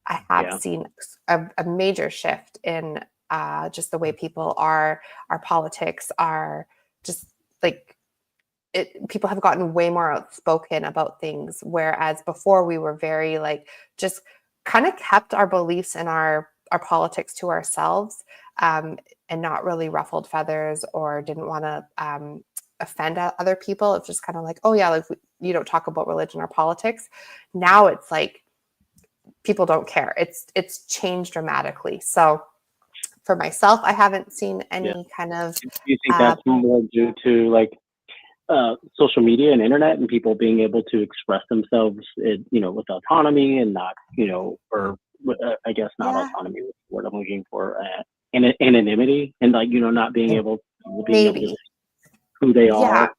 I have seen a major shift in just the way people our politics are just like people have gotten way more outspoken about things. Whereas before we were very like, just kind of kept our beliefs and our politics to ourselves, and not really ruffled feathers or didn't want to offend other people. It's just kind of like, oh yeah, like you don't talk about religion or politics. Now it's like people don't care. It's changed dramatically. So for myself, I haven't seen any kind of. Do you think that's more due to like social media and internet and people being able to express themselves, with autonomy and not, or I guess not autonomy is the word I'm looking for, anonymity, and like, not being able to be who they are?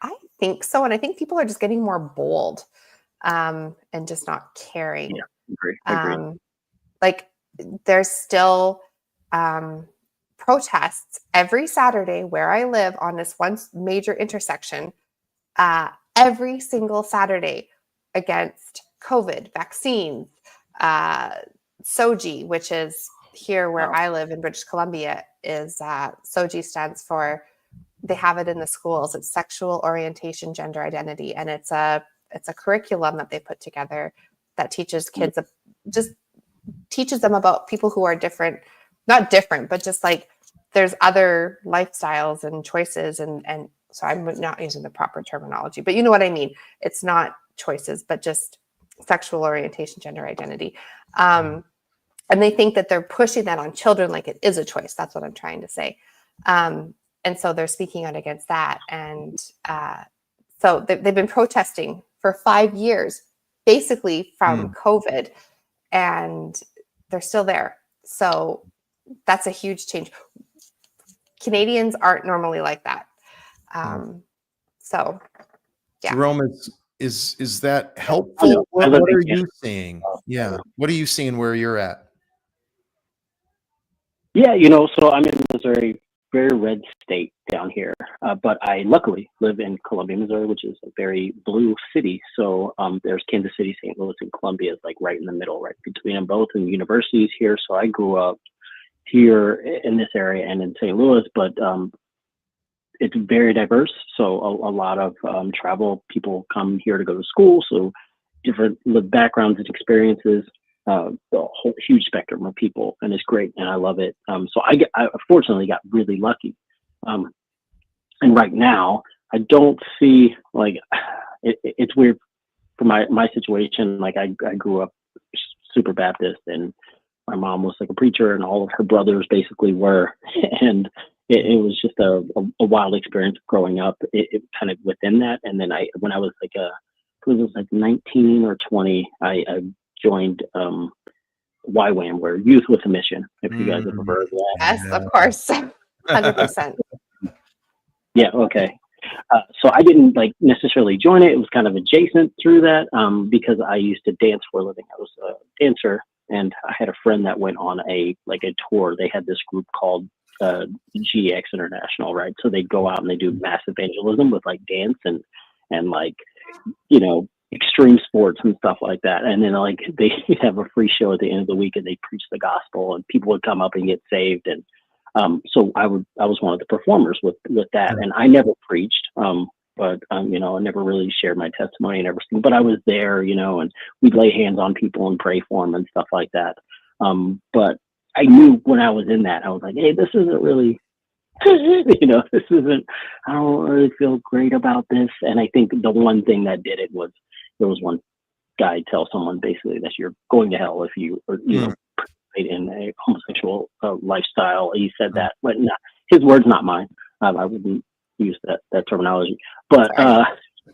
I think so. And I think people are just getting more bold, and just not caring. Yeah, agree. Like there's still protests every Saturday where I live on this one major intersection, every single Saturday against COVID, vaccines, SOGI, which is here where I live in British Columbia, is SOGI stands for, they have it in the schools. It's sexual orientation, gender identity. And it's a curriculum that they put together that teaches kids, just teaches them about people who are different, not different, but just like there's other lifestyles and choices. And so I'm not using the proper terminology, but you know what I mean? It's not choices, but just sexual orientation, gender identity. And they think that they're pushing that on children like it is a choice. That's what I'm trying to say. And so they're speaking out against that. And so they've been protesting for 5 years, basically from COVID, and they're still there. So that's a huge change. Canadians aren't normally like that. So, yeah. Jerome, is that helpful? What are you seeing? Yeah. What are you seeing where you're at? Yeah, so I'm in Missouri, very red state down here, but I luckily live in Columbia, Missouri, which is a very blue city. So there's Kansas City, St. Louis, and Columbia is like right in the middle, right between them both, and universities here. So I grew up here in this area and in St. Louis, but it's very diverse. So a lot of travel, people come here to go to school. So different backgrounds and experiences. A whole huge spectrum of people, and it's great, and I love it. So I fortunately got really lucky. And right now, I don't see like it's weird for my situation. Like I grew up super Baptist, and my mom was like a preacher, and all of her brothers basically were, and it was just a wild experience growing up. It kind of within that, and then when I was like it was like 19 or 20, I joined YWAM, where Youth with a Mission. If you guys have ever heard of that. Yes, of course. 100%. Yeah. Okay. So I didn't like necessarily join it. It was kind of adjacent through that because I used to dance for a living. I was a dancer, and I had a friend that went on a tour. They had this group called GX International, right? So they'd go out and they do mass evangelism with like dance and like, you know, extreme sports and stuff like that. And then like they have a free show at the end of the week, and they preach the gospel, and people would come up and get saved. And so I was one of the performers with that, and I never preached, but you know, I never really shared my testimony and everything. But I was there, you know, and we'd lay hands on people and pray for them and stuff like that. But I knew when I was in that, I was like, hey, this isn't really, you know, this isn't. I don't really feel great about this. And I think the one thing that did it was there was one guy tell someone basically that you're going to hell if you know, in a homosexual lifestyle. He said that, but not his words, not mine. I wouldn't use that terminology. But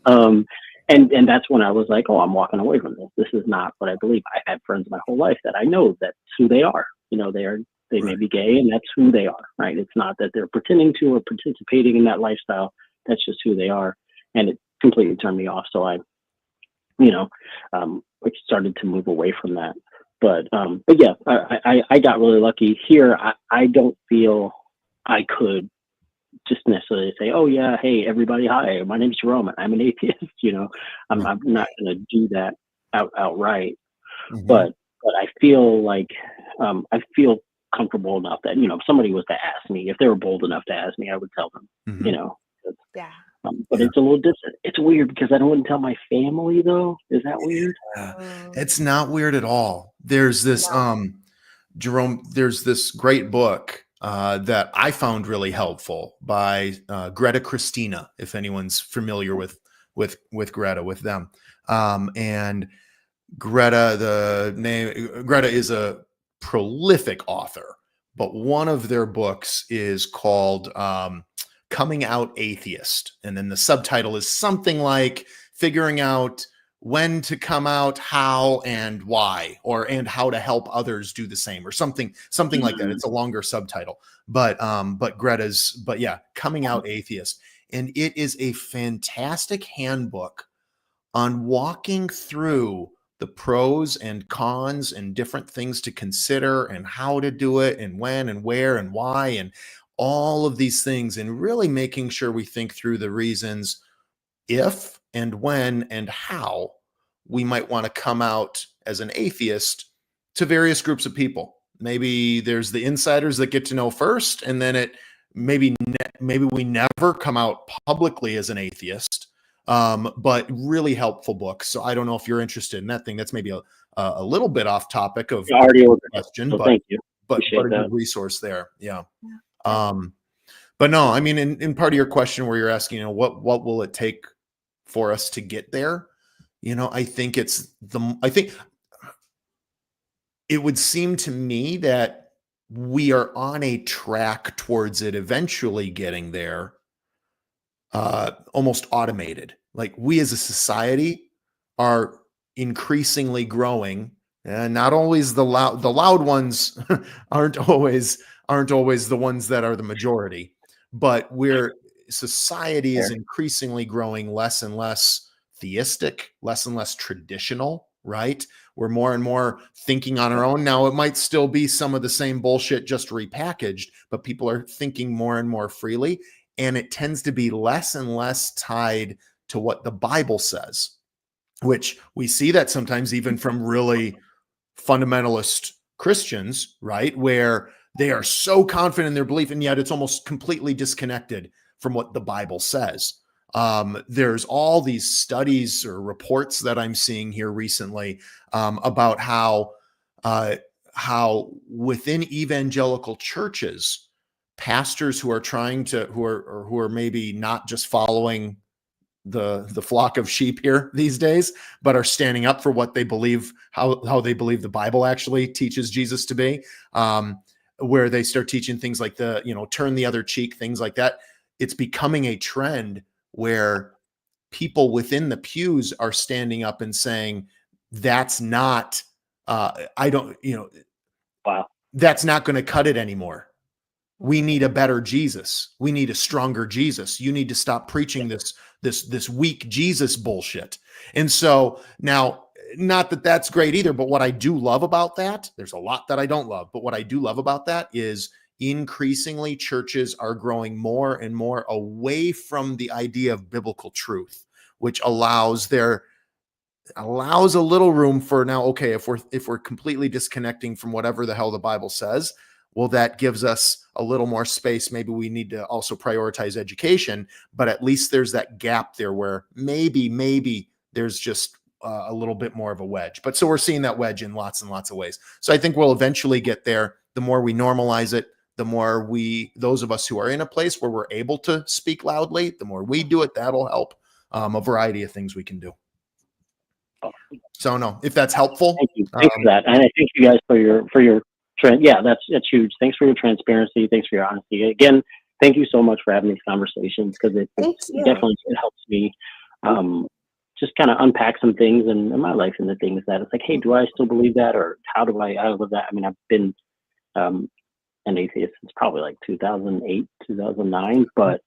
and that's when I was like, oh, I'm walking away from this. This is not what I believe. I had friends my whole life that I know that's who they are. You know, they may be gay, and that's who they are. Right? It's not that they're pretending to or participating in that lifestyle. That's just who they are, and it completely turned me off. So I, you know, started to move away from that. But yeah, I got really lucky here. I don't feel I could just necessarily say, oh yeah, hey everybody, hi, my name's Jerome, I'm an atheist. You know, I'm not going to do that outright. But I feel like I feel comfortable enough that, you know, if somebody was to ask me, if they were bold enough to ask me, I would tell them. You know. Yeah. But it's a little different. It's weird because I don't want to tell my family, though. Is that weird? It's not weird at all. There's this Jerome, there's this great book that I found really helpful by Greta Christina, if anyone's familiar with Greta, with them. And Greta is a prolific author, but one of their books is called Coming Out Atheist. And then the subtitle is something like figuring out when to come out, how and why, and how to help others do the same, or something like that. It's a longer subtitle, but Coming Out Atheist. And it is a fantastic handbook on walking through the pros and cons and different things to consider and how to do it and when and where and why and all of these things, and really making sure we think through the reasons if and when and how we might want to come out as an atheist to various groups of people. Maybe there's the insiders that get to know first, and then maybe we never come out publicly as an atheist. But really helpful book. So I don't know if you're interested in that thing. That's maybe a little bit off topic of the question, so thank you. But a good resource there. Yeah. But no, I mean, in part of your question where you're asking, you know, what will it take for us to get there? You know, I think it would seem to me that we are on a track towards it eventually getting there, almost automated. Like we as a society are increasingly growing, and not always the loud ones aren't always the ones that are the majority, but society is increasingly growing less and less theistic, less and less traditional, right? We're more and more thinking on our own. Now, it might still be some of the same bullshit just repackaged, but people are thinking more and more freely, and it tends to be less and less tied to what the Bible says, which we see that sometimes even from really fundamentalist Christians, right? Where they are so confident in their belief, and yet it's almost completely disconnected from what the Bible says. There's all these studies or reports that I'm seeing here recently about how within evangelical churches, pastors who are maybe not just following the flock of sheep here these days, but are standing up for what they believe, how they believe the Bible actually teaches Jesus to be, where they start teaching things like turn the other cheek, things like that. It's becoming a trend where people within the pews are standing up and saying, that's not, Wow. that's not going to cut it anymore. We need a better Jesus. We need a stronger Jesus. You need to stop preaching this weak Jesus bullshit. And so now, not that that's great either, but what I do love about that, there's a lot that I don't love, but what I do love about that is increasingly churches are growing more and more away from the idea of biblical truth, which allows a little room for now, okay, if we're completely disconnecting from whatever the hell the Bible says, well, that gives us a little more space. Maybe we need to also prioritize education, but at least there's that gap there where maybe there's just a little bit more of a wedge. But so we're seeing that wedge in lots and lots of ways. So I think we'll eventually get there. The more we normalize it, the more those of us who are in a place where we're able to speak loudly, the more we do it, that'll help a variety of things we can do. So no, if that's helpful. Thank you. Thanks for that. And I thank you guys for your that's huge. Thanks for your transparency. Thanks for your honesty. Again, thank you so much for having these conversations, because it definitely helps me just kind of unpack some things in my life, and the things that it's like, hey, do I still believe that, or how do I live that? I mean, I've been an atheist since probably like 2008, 2009, but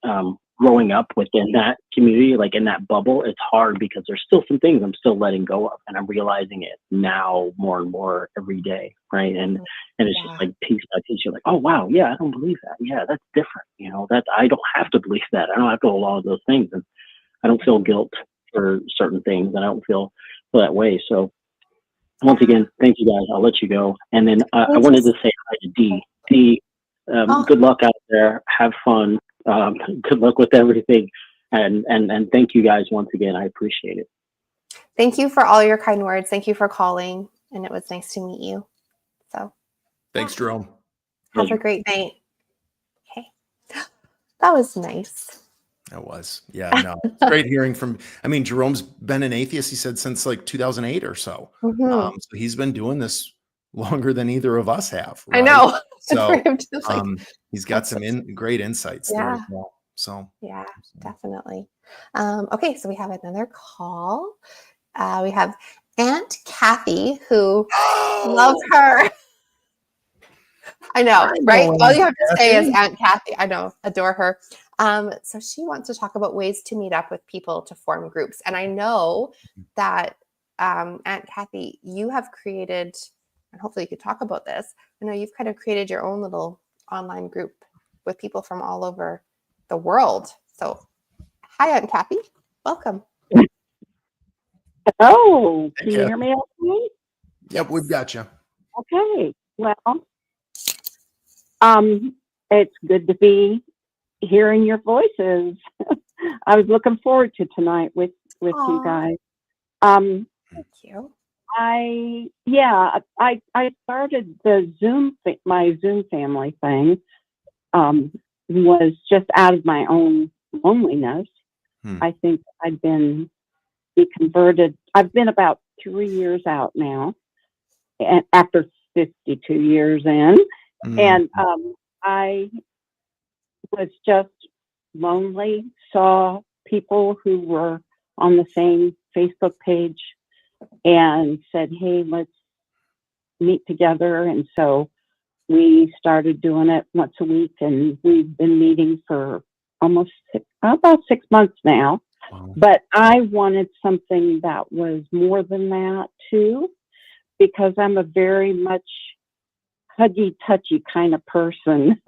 growing up within that community, like in that bubble, it's hard because there's still some things I'm still letting go of, and I'm realizing it now more and more every day, right? And it's just like piece by piece, you're like, oh wow, yeah, I don't believe that. Yeah, that's different. That I don't have to believe that. I don't have to allow those things, and I don't feel guilt for certain things, and I don't feel that way. So once again, thank you guys. I'll let you go, and then I wanted to say hi to Dee. Dee, good luck out there. Have fun. Good luck with everything, and thank you guys once again. I appreciate it. Thank you for all your kind words. Thank you for calling, and it was nice to meet you. So thanks, Jerome. Have a great night. Okay, that was nice. That was, yeah, no, it's great hearing from. I mean, Jerome's been an atheist, he said, since like 2008 or so. So he's been doing this longer than either of us have. Right? I know. So he's got some great insights there as well. So yeah, definitely. Okay, so we have another call. We have Aunt Kathy, who love her. I know, right? All you have to say is Aunt Kathy. I know, adore her. So she wants to talk about ways to meet up with people to form groups. And I know that Aunt Kathy, you have created, and hopefully you could talk about this. I know you've kind of created your own little online group with people from all over the world. So hi, Aunt Kathy. Welcome. Oh, can you hear me okay? Yep, we've got you. Okay. Well, it's good to be hearing your voices. I was looking forward to tonight with you guys. Thank you. I started the my Zoom family thing was just out of my own loneliness. I think I'd been deconverted. I've been about 3 years out now, and after 52 years in, and I was just lonely, saw people who were on the same Facebook page and said, hey, let's meet together. And so we started doing it once a week, and we've been meeting for almost about 6 months now. Wow. But I wanted something that was more than that too, because I'm a very much huggy, touchy kind of person.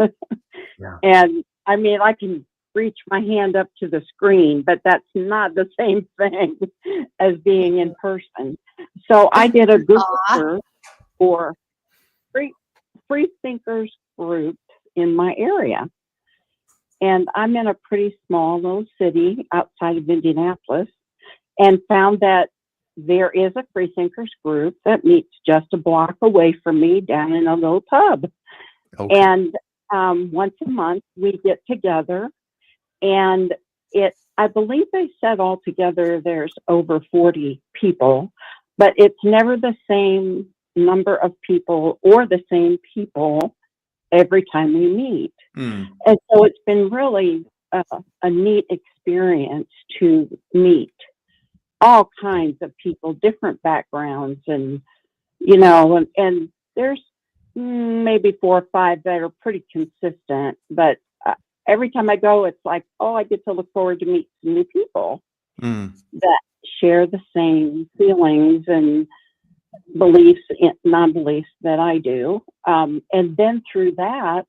And I mean, I can reach my hand up to the screen, but that's not the same thing as being in person. So I did a Google search for free thinkers groups in my area. And I'm in a pretty small little city outside of Indianapolis, and found that there is a free thinkers group that meets just a block away from me down in a little pub. Okay. And once a month we get together, and I believe they said altogether there's over 40 people, but it's never the same number of people or the same people every time we meet. And so it's been really a neat experience to meet all kinds of people, different backgrounds, and and there's maybe 4 or 5 that are pretty consistent, but every time I go, it's like, oh, I get to look forward to meet some new people that share the same feelings and beliefs, non-beliefs that I do. And then through that,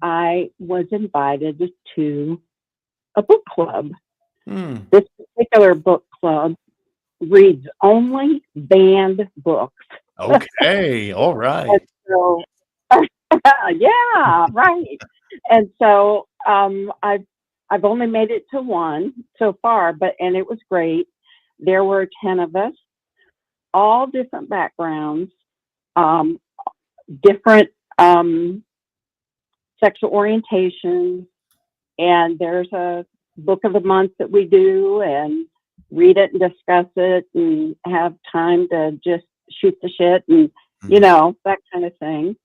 I was invited to a book club. This particular book club reads only banned books. Okay, all right. And so, yeah, right. And so I've only made it to one so far, and it was great. There were 10 of us, all different backgrounds, different sexual orientations, and there's a book of the month that we do and read it and discuss it and have time to just shoot the shit and that kind of thing.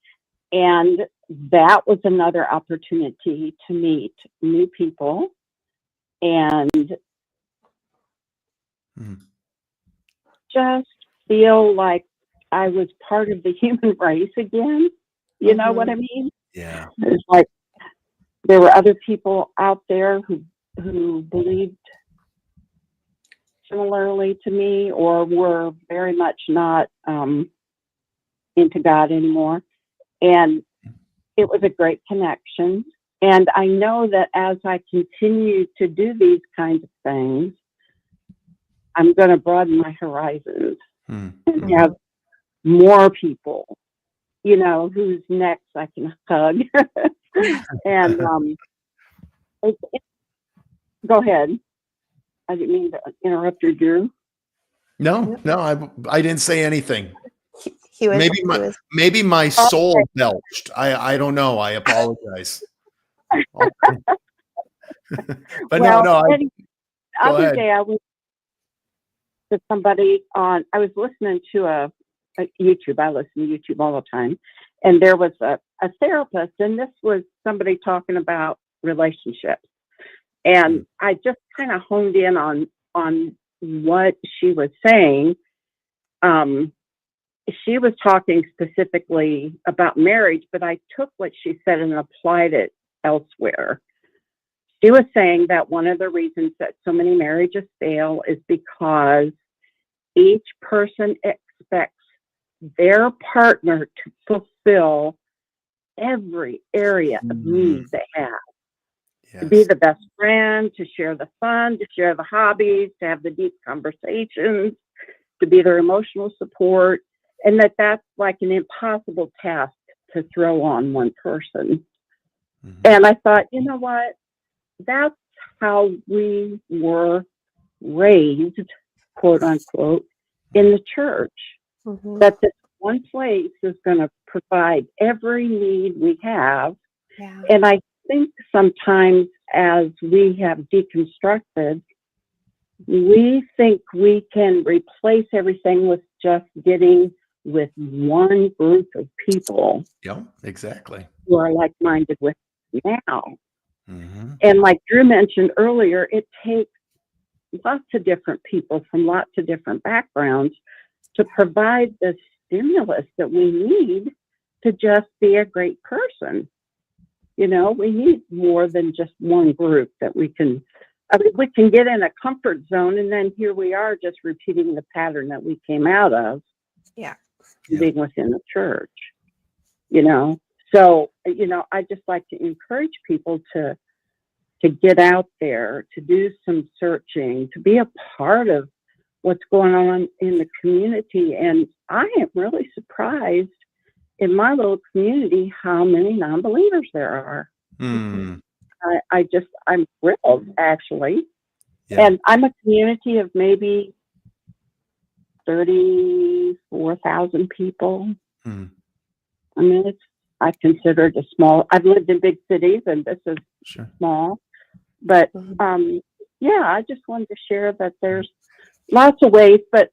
And that was another opportunity to meet new people and just feel like I was part of the human race again. You know what I mean? Yeah. It's like there were other people out there who believed similarly to me or were very much not into God anymore. And it was a great connection. And I know that as I continue to do these kinds of things, I'm going to broaden my horizons and have more people, whose necks I can hug. And go ahead. I didn't mean to interrupt you, Drew. No, I didn't say anything. He was, maybe my soul belched. I don't know. I apologize. But well, no. The other day I was with somebody I was listening to a YouTube. I listen to YouTube all the time. And there was a therapist, and this was somebody talking about relationships. And I just kind of honed in on what she was saying. She was talking specifically about marriage, but I took what she said and applied it elsewhere. She was saying that one of the reasons that so many marriages fail is because each person expects their partner to fulfill every area of need they have. To be the best friend, to share the fun, to share the hobbies, to have the deep conversations, to be their emotional support, and that's like an impossible task to throw on one person. And I thought, you know what? That's how we were raised, quote unquote, in the church. That this one place is going to provide every need we have. Yeah. And I think sometimes as we have deconstructed, we think we can replace everything with just getting with one group of people. Yeah, exactly. Who are like-minded with now. And like Drew mentioned earlier, it takes lots of different people from lots of different backgrounds to provide the stimulus that we need to just be a great person. We need more than just one group that we can get in a comfort zone, and then here we are just repeating the pattern that we came out of. Yeah. Being within the church, So, I just like to encourage people to get out there, to do some searching, to be a part of what's going on in the community. And I am really surprised in my little community how many non-believers there are. I'm thrilled, actually. Yeah. And I'm a community of maybe 34,000 people. I mean, I consider it a small. I've lived in big cities, and this is small, but yeah, I just wanted to share that there's lots of ways, but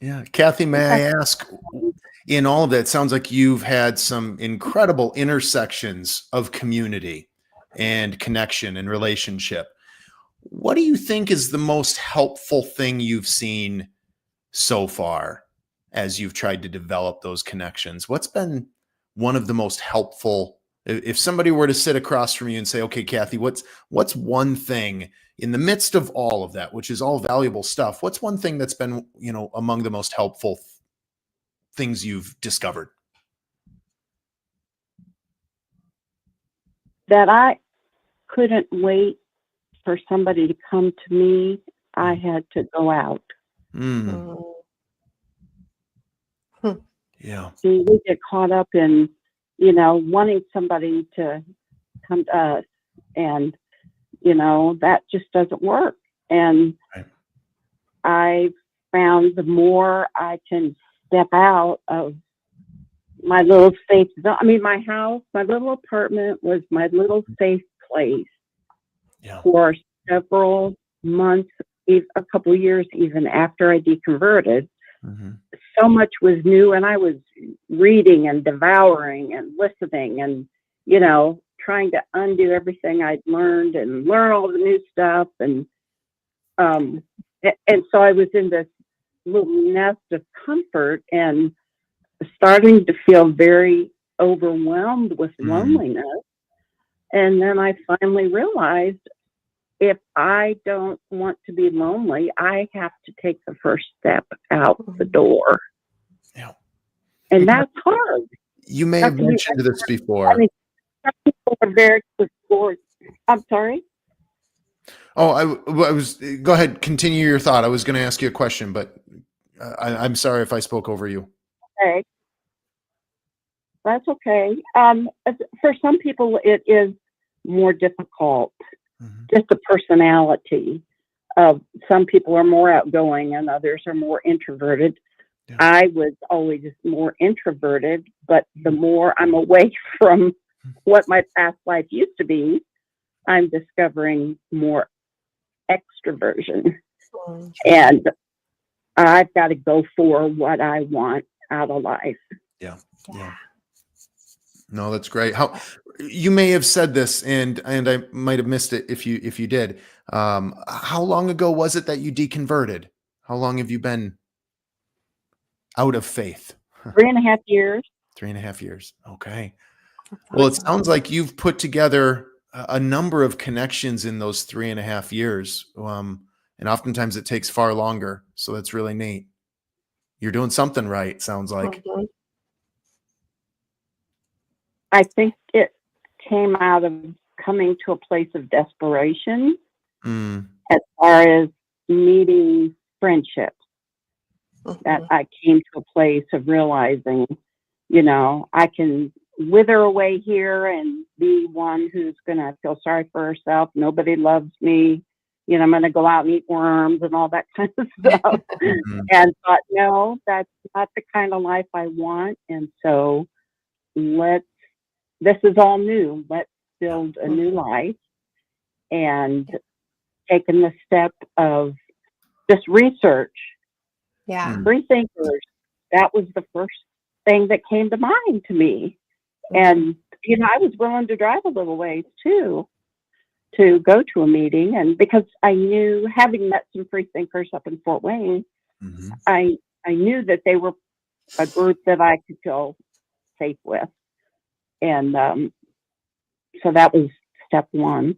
Yeah. Kathy, may I ask, in all of that, it sounds like you've had some incredible intersections of community and connection and relationship. What do you think is the most helpful thing you've seen so far as you've tried to develop those connections? What's been one of the most helpful? If somebody were to sit across from you and say, okay, Kathy, what's one thing in the midst of all of that, which is all valuable stuff, what's one thing that's been, among the most helpful things you've discovered? that I couldn't wait for somebody to come to me. I had to go out. Mm. Yeah. See, we get caught up in, wanting somebody to come to us, and, that just doesn't work. And Right. I found the more I can step out of my little safe zone. I mean, my house, my little apartment was my little safe place Yeah. for several months, a couple of years, even after I deconverted. Mm-hmm. So much was new, and I was reading and devouring and listening and, trying to undo everything I'd learned and learn all the new stuff. And so I was in this little nest of comfort and starting to feel very overwhelmed with loneliness. And then I finally realized, if I don't want to be lonely, I have to take the first step out the door. Yeah. And that's hard. You may have mentioned this before. I mean, some people are very explored. I'm sorry? Oh, I was, go ahead, continue your thought. I was going to ask you a question, but I'm sorry if I spoke over you. Okay. That's okay. For some people, it is more difficult. Just the personality of some people are more outgoing and others are more introverted. Yeah. I was always more introverted, but the more I'm away from what my past life used to be, I'm discovering more extroversion. And I've got to go for what I want out of life. Yeah. No, that's great. How you may have said this, and I might have missed it if you did. How long ago was it that you deconverted? How long have you been out of faith? 3.5 years. 3.5 years. Okay. Well, it sounds like you've put together a number of connections in those 3.5 years. And oftentimes it takes far longer. So that's really neat. You're doing something right, sounds like. I think it came out of coming to a place of desperation as far as needing friendship. That I came to a place of realizing, I can wither away here and be one who's going to feel sorry for herself. Nobody loves me. I'm going to go out and eat worms and all that kind of stuff. And thought, no, that's not the kind of life I want. And so this is all new. Let's build a new life. And taking the step of just research. Yeah. Free thinkers. That was the first thing that came to mind to me. And, I was willing to drive a little ways too, to go to a meeting. And because I knew, having met some free thinkers up in Fort Wayne, I knew that they were a group that I could feel safe with. And so that was step one.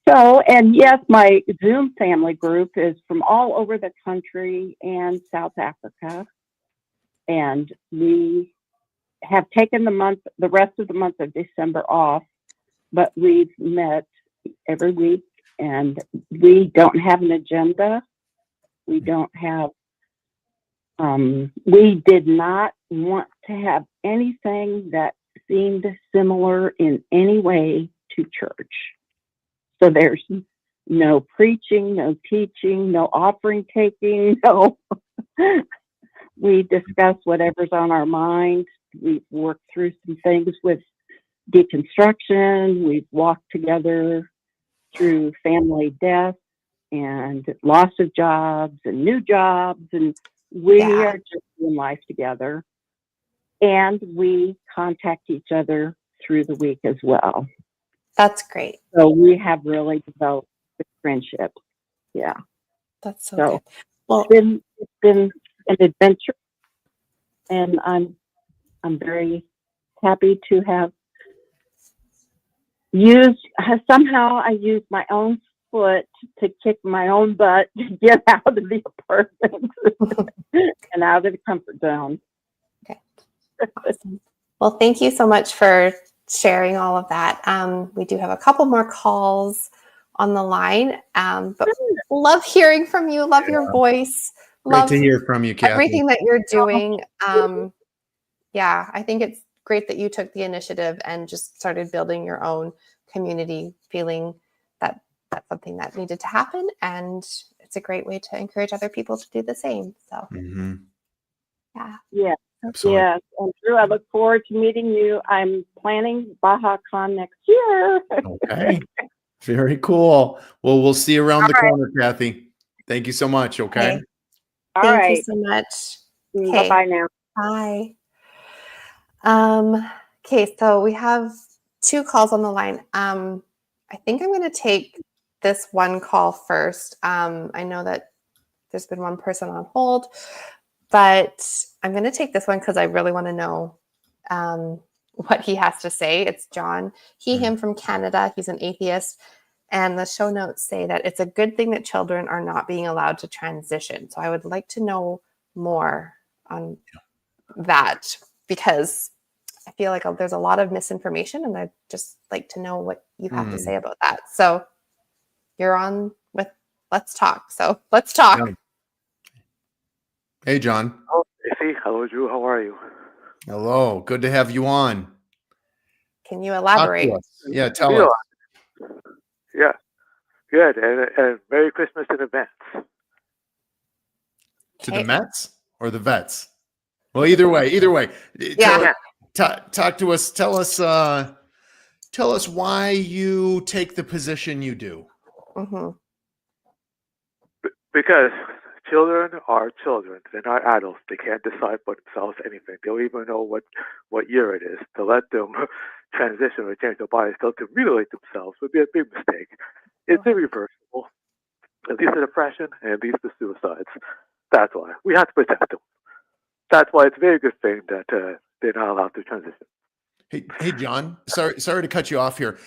So, and yes, my Zoom family group is from all over the country and South Africa. And we have taken the rest of the month of December off, but we've met every week, and we don't have an agenda. We don't have, we did not want to have anything that seemed similar in any way to church. So there's no preaching, no teaching, no offering taking, no. We discuss whatever's on our mind. We've worked through some things with deconstruction. We've walked together through family death and loss of jobs and new jobs, and we are just doing life together. And we contact each other through the week as well. That's great. So we have really developed a friendship. Yeah. That's so good. Well, it's been an adventure, and I'm very happy to have somehow I used my own foot to kick my own butt to get out of the apartment and out of the comfort zone. Okay. Awesome. Well, thank you so much for sharing all of that. We do have a couple more calls on the line, but love hearing from you. Love your voice. Love Great to hear from you, Kathy. Everything that you're doing. Yeah, I think it's great that you took the initiative and just started building your own community, feeling that that's something that needed to happen. And it's a great way to encourage other people to do the same. So, Yeah. Absolutely. Yes. And Drew, I look forward to meeting you. I'm planning Baja Con next year. Okay. Very cool. Well, we'll see you around the corner, Kathy. Thank you so much. Okay. Thank you so much. Okay. Bye-bye now. Bye. Okay, so we have 2 calls on the line. I think I'm going to take this one call first. I know that there's been one person on hold, but I'm going to take this one because I really want to know what he has to say. It's John, him from Canada. He's an atheist. And the show notes say that it's a good thing that children are not being allowed to transition. So I would like to know more on that, because I feel like there's a lot of misinformation, and I'd just like to know what you have to say about that. So you're on with Let's Talk. So let's talk. Yeah. Hey, John. Oh, Stacey. Hello, Drew. How are you? Hello. Good to have you on. Can you elaborate? Yeah, tell us. Yeah, good. And Merry Christmas in advance. To the Mets or the Vets? Well, either way. Yeah. Talk to us. Tell us why you take the position you do. Mm-hmm. Because children are children. They're not adults. They can't decide for themselves anything. They don't even know what year it is. To let them transition or change their bodies, to mutilate themselves would be a big mistake. It's irreversible. It leads to depression and it leads to suicides. That's why we have to protect them. That's why it's a very good thing that they're not allowed to transition. Hey, John. Sorry to cut you off here.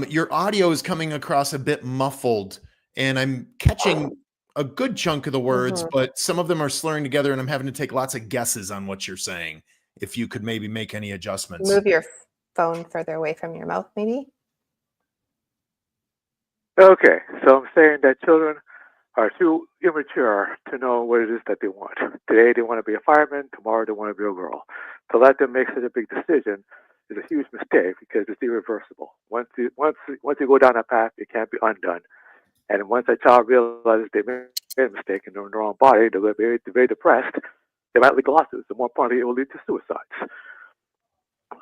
Your audio is coming across a bit muffled, and I'm catching a good chunk of the words, but some of them are slurring together, and I'm having to take lots of guesses on what you're saying. If you could maybe make any adjustments. Move your phone further away from your mouth, maybe. Okay, so I'm saying that children are too immature to know what it is that they want. Today they want to be a fireman, tomorrow they want to be a girl. To let them make such a big decision is a huge mistake because it's irreversible. Once you go down that path, it can't be undone. And once a child realizes they made a mistake in their own body, they're very depressed, they might lead to lawsuits. And more importantly, it will lead to suicides.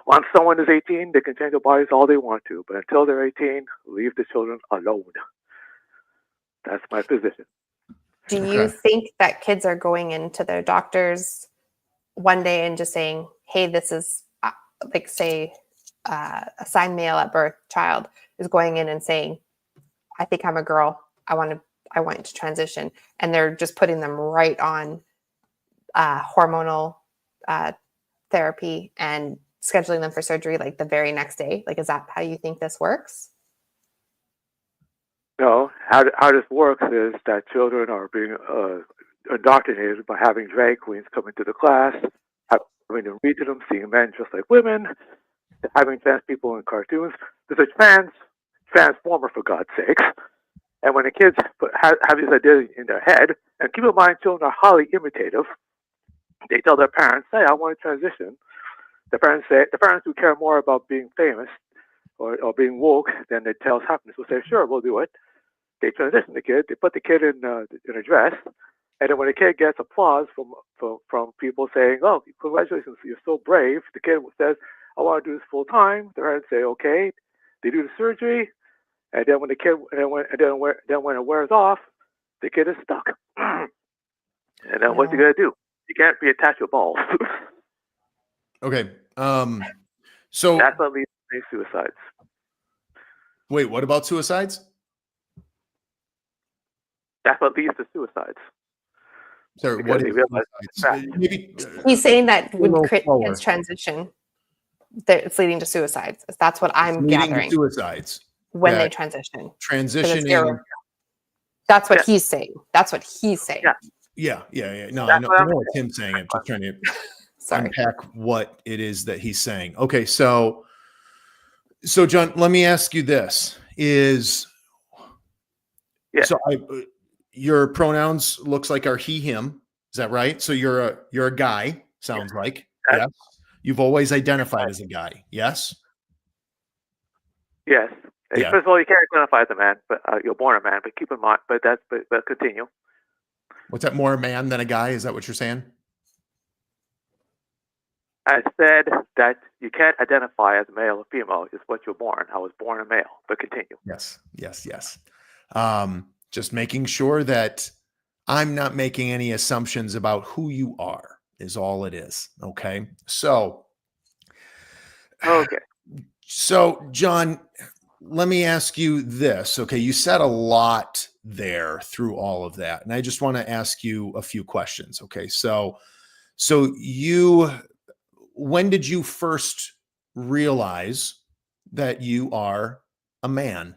Once someone is 18, they can change their bodies all they want to. But until they're 18, leave the children alone. That's my position. Do you think that kids are going into their doctors one day and just saying, hey, this is like, say, assigned male at birth child is going in and saying, I think I'm a girl. I want to transition. And they're just putting them right on hormonal therapy and scheduling them for surgery like the very next day? Like, is that how you think this works? No, how this works is that children are being indoctrinated by having drag queens come into the class, having them read to them, seeing men just like women, having trans people in cartoons. There's a transformer, for God's sakes. And when the kids have these ideas in their head, and keep in mind, children are highly imitative. They tell their parents, "Hey, I want to transition." The parents who care more about being famous or being woke than the child's happiness will say, "Sure, we'll do it." They transition the kid. They put the kid in a dress, and then when the kid gets applause from people saying, "Oh, congratulations, you're so brave," the kid says, "I want to do this full time." The parents say, "Okay." They do the surgery, And then when the kid, when it wears off, the kid is stuck. And then what's he gonna do? You can't reattach your balls. Okay. So that's what leads to suicides. Wait, what about suicides? That's what leads to suicides. Sorry, what is suicides? Maybe he's saying that when kids transition, that it's leading to suicides. That's what I'm gathering. To suicides when they transition. Transitioning. That's what he's saying. That's what he's saying. Yeah. No, I know it's him saying it. Just trying to unpack what it is that he's saying. Okay, so John, let me ask you this: your pronouns looks like are he, him. Is that right? So you're a guy. Sounds like yes. You've always identified as a guy. Yes. Yes. Yeah. First of all, you can't identify as a man, but you're born a man. But keep in mind, but continue. What's that? More a man than a guy? Is that what you're saying? I said that you can't identify as male or female. It's what you're born. I was born a male, but continue. Yes. Just making sure that I'm not making any assumptions about who you are is all it is. Okay. So, John, let me ask you this. Okay. You said a lot there through all of that. And I just want to ask you a few questions. Okay. So when did you first realize that you are a man?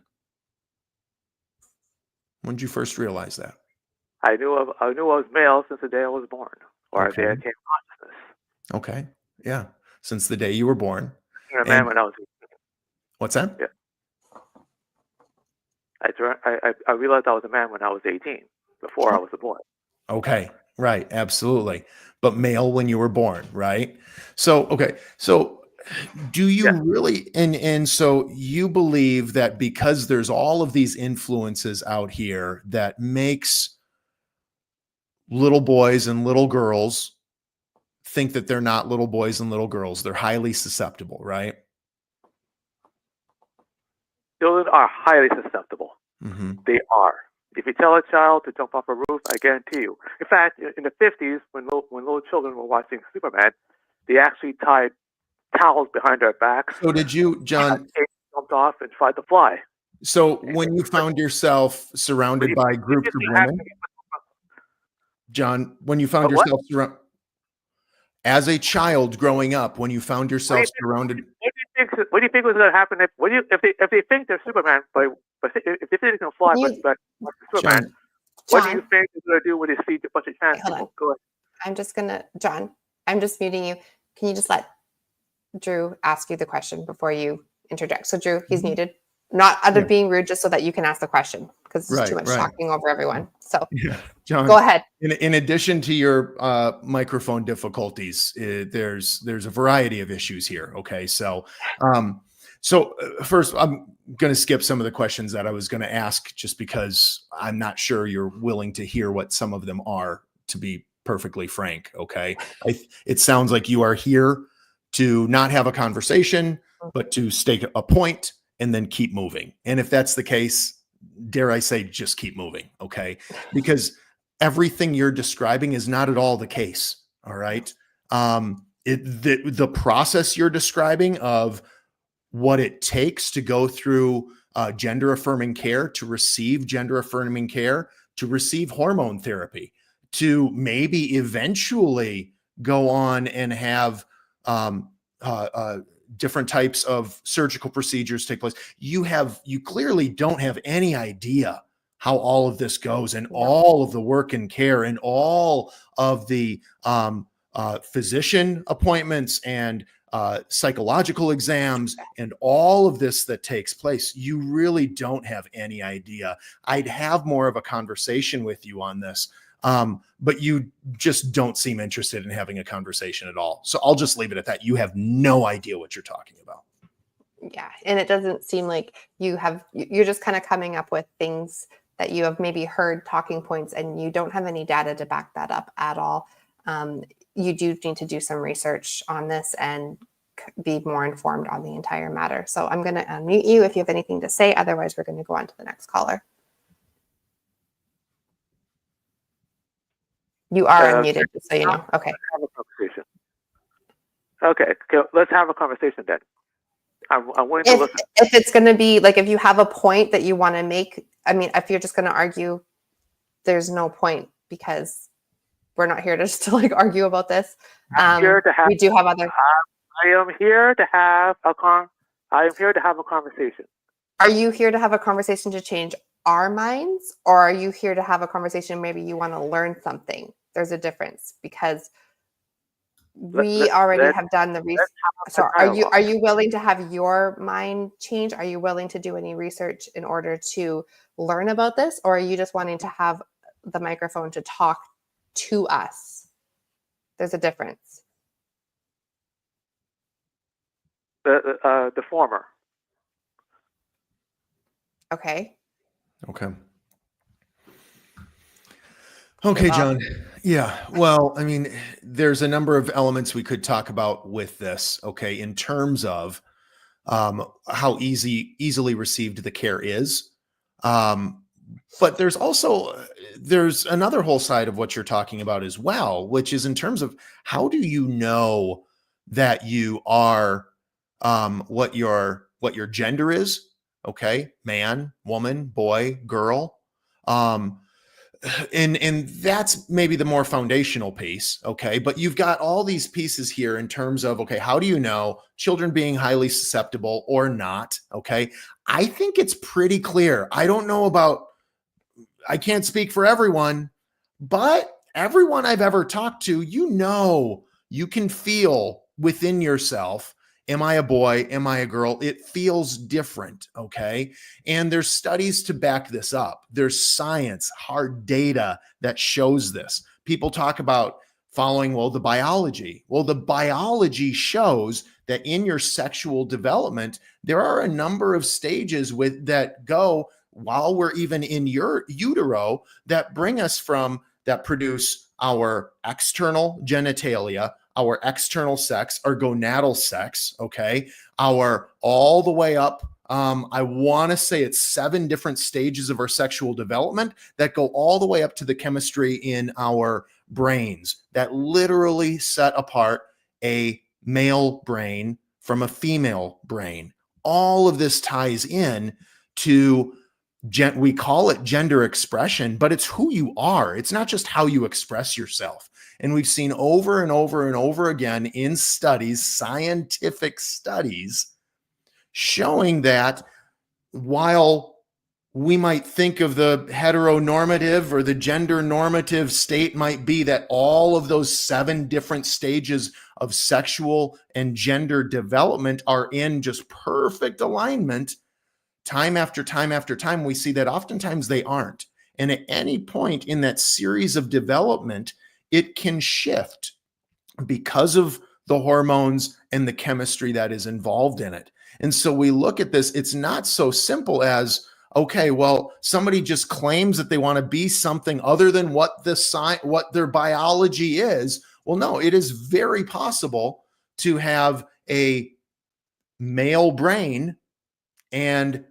When did you first realize that? I knew I was male since the day I was born, or the day I came to consciousness. Okay. Yeah. Since the day you were born. I was a man when I was 18. What's that? Yeah. I realized I was a man when I was 18, before I was a boy. Okay. Right. Absolutely. But male when you were born, right? So, okay. So do you really, and so you believe that because there's all of these influences out here that makes little boys and little girls think that they're not little boys and little girls. They're highly susceptible, right? Children are highly susceptible. Mm-hmm. They are. If you tell a child to jump off a roof, I guarantee you. In fact, in the 50s, when little children were watching Superman, they actually tied towels behind their backs. So did you, John? Jumped off and tried to fly. So when you found yourself surrounded by groups of women, John, when you found yourself surrounded as a child growing up, when you found yourself surrounded, what do you think was going to happen if they think they're Superman, but if they think they can fly, but Superman, what do you think they're going to do when they see a bunch of trans people? Go ahead. John, I'm just muting you. Can you just let Drew ask you the question before you interject? So Drew, he's muted. Not out of being rude, just so that you can ask the question, because it's too much talking over everyone. So John, go ahead. In addition to your microphone difficulties, there's a variety of issues here. Okay, so first I'm going to skip some of the questions that I was going to ask, just because I'm not sure you're willing to hear what some of them are, to be perfectly frank. Okay, it sounds like you are here to not have a conversation, but to stake a point and then keep moving. And if that's the case, dare I say, just keep moving. Okay. Because everything you're describing is not at all the case. All right. The process you're describing of what it takes to go through gender affirming care, to receive gender affirming care, to receive hormone therapy, to maybe eventually go on and have different types of surgical procedures take place. You clearly don't have any idea how all of this goes, and all of the work and care, and all of the physician appointments and psychological exams and all of this that takes place. You really don't have any idea. I'd have more of a conversation with you on this. But you just don't seem interested in having a conversation at all. So I'll just leave it at that. You have no idea what you're talking about. Yeah. And it doesn't seem like you're just kind of coming up with things that you have maybe heard, talking points, and you don't have any data to back that up at all. You do need to do some research on this and be more informed on the entire matter. So I'm going to unmute you if you have anything to say. Otherwise, we're going to go on to the next caller. You are unmuted, just so you know. Okay. Have a conversation. Okay, let's have a conversation then. I'm willing to listen. If it's going to be like, if you have a point that you want to make, I mean, if you're just going to argue, there's no point, because we're not here to just to like argue about this. We do have other. I am here to have a conversation. Are you here to have a conversation to change our minds, or are you here to have a conversation? Maybe you want to learn something. There's a difference, because we already have done the research. So are you willing to have your mind change? Are you willing to do any research in order to learn about this, or are you just wanting to have the microphone to talk to us? There's a difference. The former. Okay. Okay, John. Yeah. Well, I mean, there's a number of elements we could talk about with this, okay, in terms of how easily received the care is. But there's another whole side of what you're talking about as well, which is in terms of how do you know that you are what your gender is, okay? Man, woman, boy, girl. And that's maybe the more foundational piece, okay? But you've got all these pieces here in terms of, okay, how do you know children being highly susceptible or not, okay? I think it's pretty clear. I don't know about, I can't speak for everyone, but everyone I've ever talked to, you can feel within yourself, am I a boy? Am I a girl? It feels different, okay? And there's studies to back this up. There's science, hard data that shows this. People talk about following, the biology. Well, the biology shows that in your sexual development, there are a number of stages that go while we're even in your utero that bring us that produce our external genitalia, our external sex, our gonadal sex, okay? All the way up, I want to say it's 7 different stages of our sexual development that go all the way up to the chemistry in our brains that literally set apart a male brain from a female brain. All of this ties in to we call it gender expression, but it's who you are. It's not just how you express yourself. And we've seen over and over and over again in studies, scientific studies, showing that while we might think of the heteronormative or the gender normative state might be that all of those 7 different stages of sexual and gender development are in just perfect alignment, time after time after time, we see that oftentimes they aren't. And at any point in that series of development, it can shift because of the hormones and the chemistry that is involved in it. And so we look at this, it's not so simple as, okay, well, somebody just claims that they want to be something other than what their biology is. Well, no, it is very possible to have a male brain and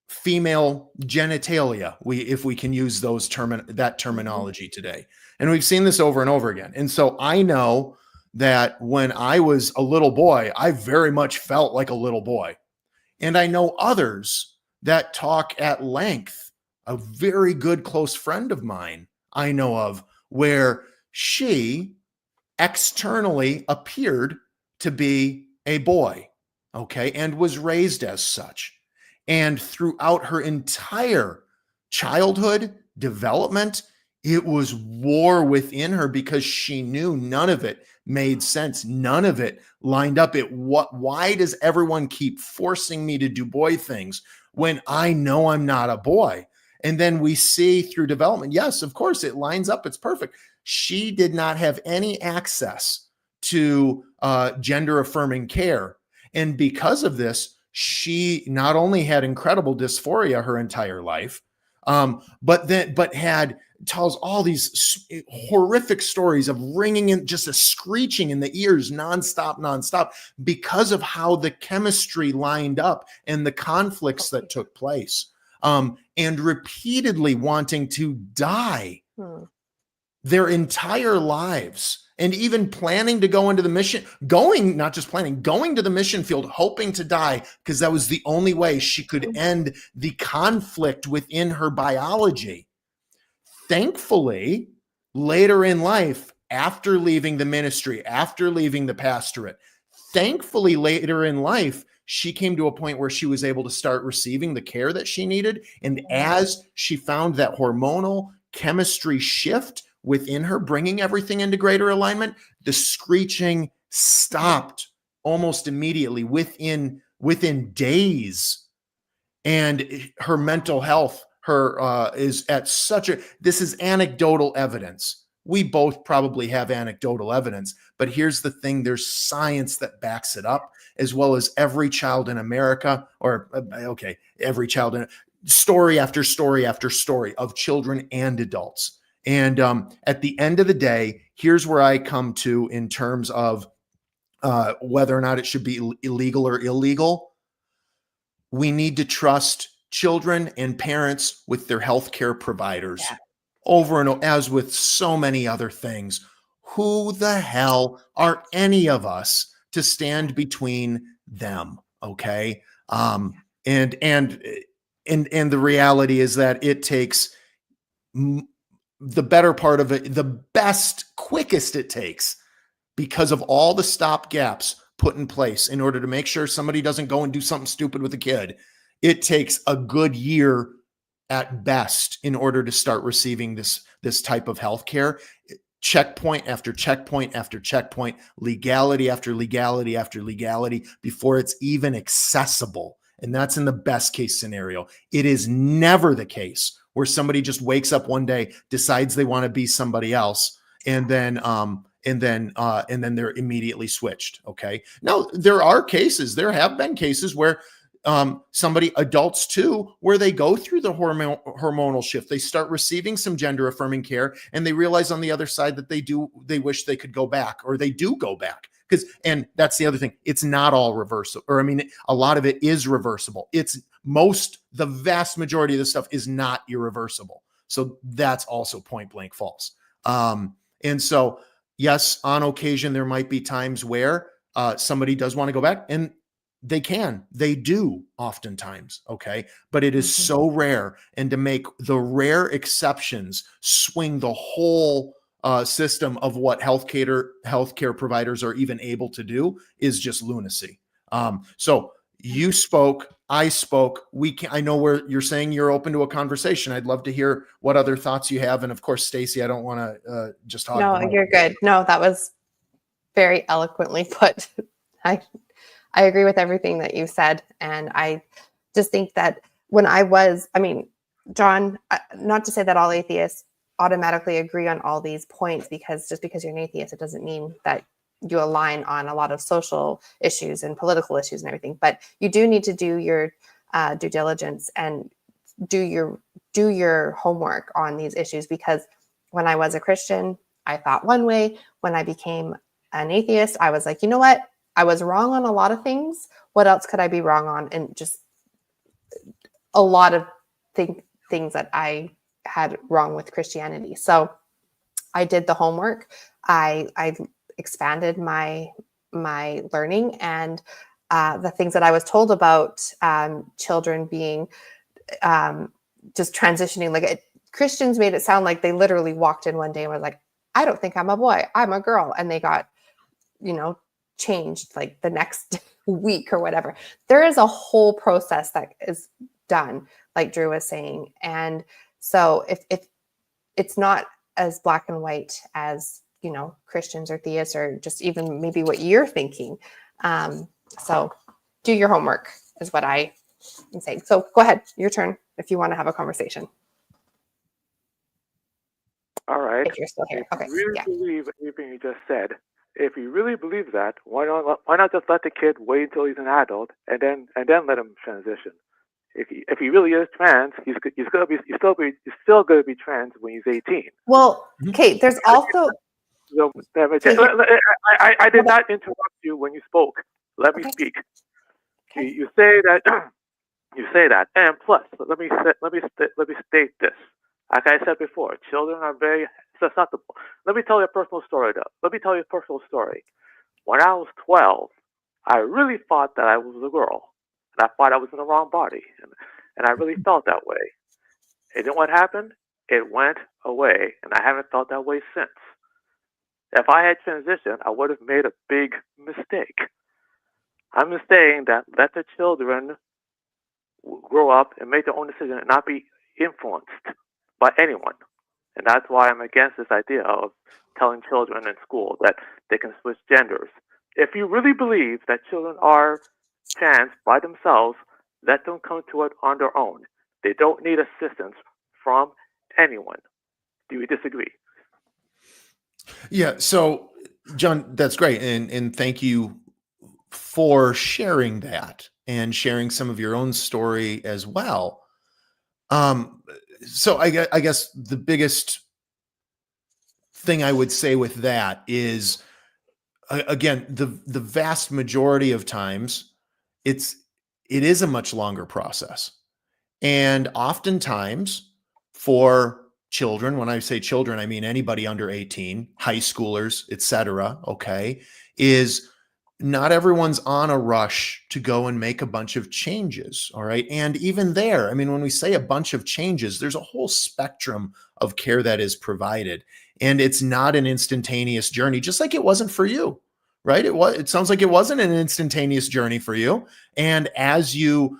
female genitalia, if we can use that terminology today. And we've seen this over and over again. And so I know that when I was a little boy, I very much felt like a little boy. And I know others that talk at length. A very good close friend of mine I know of, where she externally appeared to be a boy, okay, and was raised as such. And throughout her entire childhood development, it was war within her because she knew none of it made sense. None of it lined up. Why does everyone keep forcing me to do boy things when I know I'm not a boy? And then we see through development, yes, of course, it lines up. It's perfect. She did not have any access to gender affirming care. And because of this, she not only had incredible dysphoria her entire life, But tells all these horrific stories of ringing in, just a screeching in the ears nonstop, because of how the chemistry lined up and the conflicts that took place, and repeatedly wanting to die their entire lives. And even planning to go into the mission, going to the mission field, hoping to die, because that was the only way she could end the conflict within her biology. Thankfully, later in life, after leaving the ministry, after leaving the pastorate, thankfully later in life, she came to a point where she was able to start receiving the care that she needed. And as she found that hormonal chemistry shift within her, bringing everything into greater alignment, the screeching stopped almost immediately within days. And her mental health, is at this is anecdotal evidence. We both probably have anecdotal evidence, but here's the thing. There's science that backs it up, as well as every child in America, every child story after story after story of children and adults. And at the end of the day, here's where I come to in terms of whether or not it should be illegal or illegal. We need to trust children and parents with their healthcare providers. Over and over, as with so many other things. Who the hell are any of us to stand between them? Okay. And the reality is that it takes the better part of it, the best, quickest it takes, because of all the stop gaps put in place in order to make sure somebody doesn't go and do something stupid with a kid. It takes a good year at best in order to start receiving this type of health care. Checkpoint after checkpoint after checkpoint, legality after legality after legality, before it's even accessible. And that's in the best case scenario. It is never the case where somebody just wakes up one day, decides they want to be somebody else, and then they're immediately switched. Okay. Now there have been cases where adults too, where they go through the hormonal shift, they start receiving some gender affirming care, and they realize on the other side that they wish they could go back, or they do go back. And that's the other thing. It's not all reversible, a lot of it is reversible. The vast majority of the stuff is not irreversible. So that's also point blank false. And so, yes, on occasion, there might be times where somebody does want to go back, and they do oftentimes. Okay. But it is so rare, and to make the rare exceptions swing the whole system of what healthcare providers are even able to do is just lunacy. So you spoke, I spoke. I know where you're saying you're open to a conversation. I'd love to hear what other thoughts you have. And of course, Stacy, I don't want to just talk. No, you're good. No, that was very eloquently put. I agree with everything that you said. And I just think that John, not to say that all atheists automatically agree on all these points, because just because you're an atheist, it doesn't mean that you align on a lot of social issues and political issues and everything. But you do need to do your due diligence and do your homework on these issues, because when I was a Christian, I thought one way. When I became an atheist, I was like, you know what? I was wrong on a lot of things. What else could I be wrong on? And just a lot of things that I had wrong with Christianity. So I did the homework. I expanded my learning, and the things that I was told about children being just transitioning. Like Christians made it sound like they literally walked in one day and were like, I don't think I'm a boy, I'm a girl. And they got, changed like the next week or whatever. There is a whole process that is done, like Drew was saying. And so if it's not as black and white as, Christians or theists, or just even maybe what you're thinking. So do your homework is what I am saying. So go ahead, your turn if you want to have a conversation. All right. If you're still here. Okay. If you really believe everything you just said, if you really believe that, why not just let the kid wait until he's an adult and then let him transition? if he really is trans, he's still gonna be trans when he's 18. Well, okay, there's also So, I did not interrupt you when you spoke. Let me speak. Okay. You say that you say that, and plus, let me state this. Like I said before, children are very susceptible. Let me tell you a personal story, though. Let me tell you a personal story. When I was 12, I really thought that I was a girl, and I thought I was in the wrong body, and I really felt that way. And then what happened? It went away, and I haven't felt that way since. If I had transitioned, I would have made a big mistake. I'm just saying that let the children grow up and make their own decision and not be influenced by anyone. And that's why I'm against this idea of telling children in school that they can switch genders. If you really believe that children are trans by themselves, let them come to it on their own. They don't need assistance from anyone. Do you disagree? Yeah. So, John, that's great. And thank you for sharing that and sharing some of your own story as well. So I guess the biggest thing I would say with that is, again, the vast majority of times it is a much longer process. And oftentimes for children, when I say children, I mean anybody under 18, high schoolers, etc. Okay, is not everyone's on a rush to go and make a bunch of changes. All right. And even there, I mean, when we say a bunch of changes, there's a whole spectrum of care that is provided. And it's not an instantaneous journey, just like it wasn't for you, right? It sounds like it wasn't an instantaneous journey for you. And as you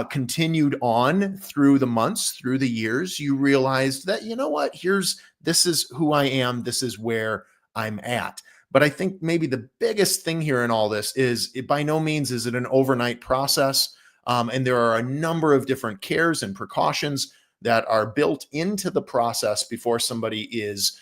continued on through the months, through the years, you realized that, you know what, this is who I am. This is where I'm at. But I think maybe the biggest thing here in all this is by no means is it an overnight process. And there are a number of different cares and precautions that are built into the process before somebody is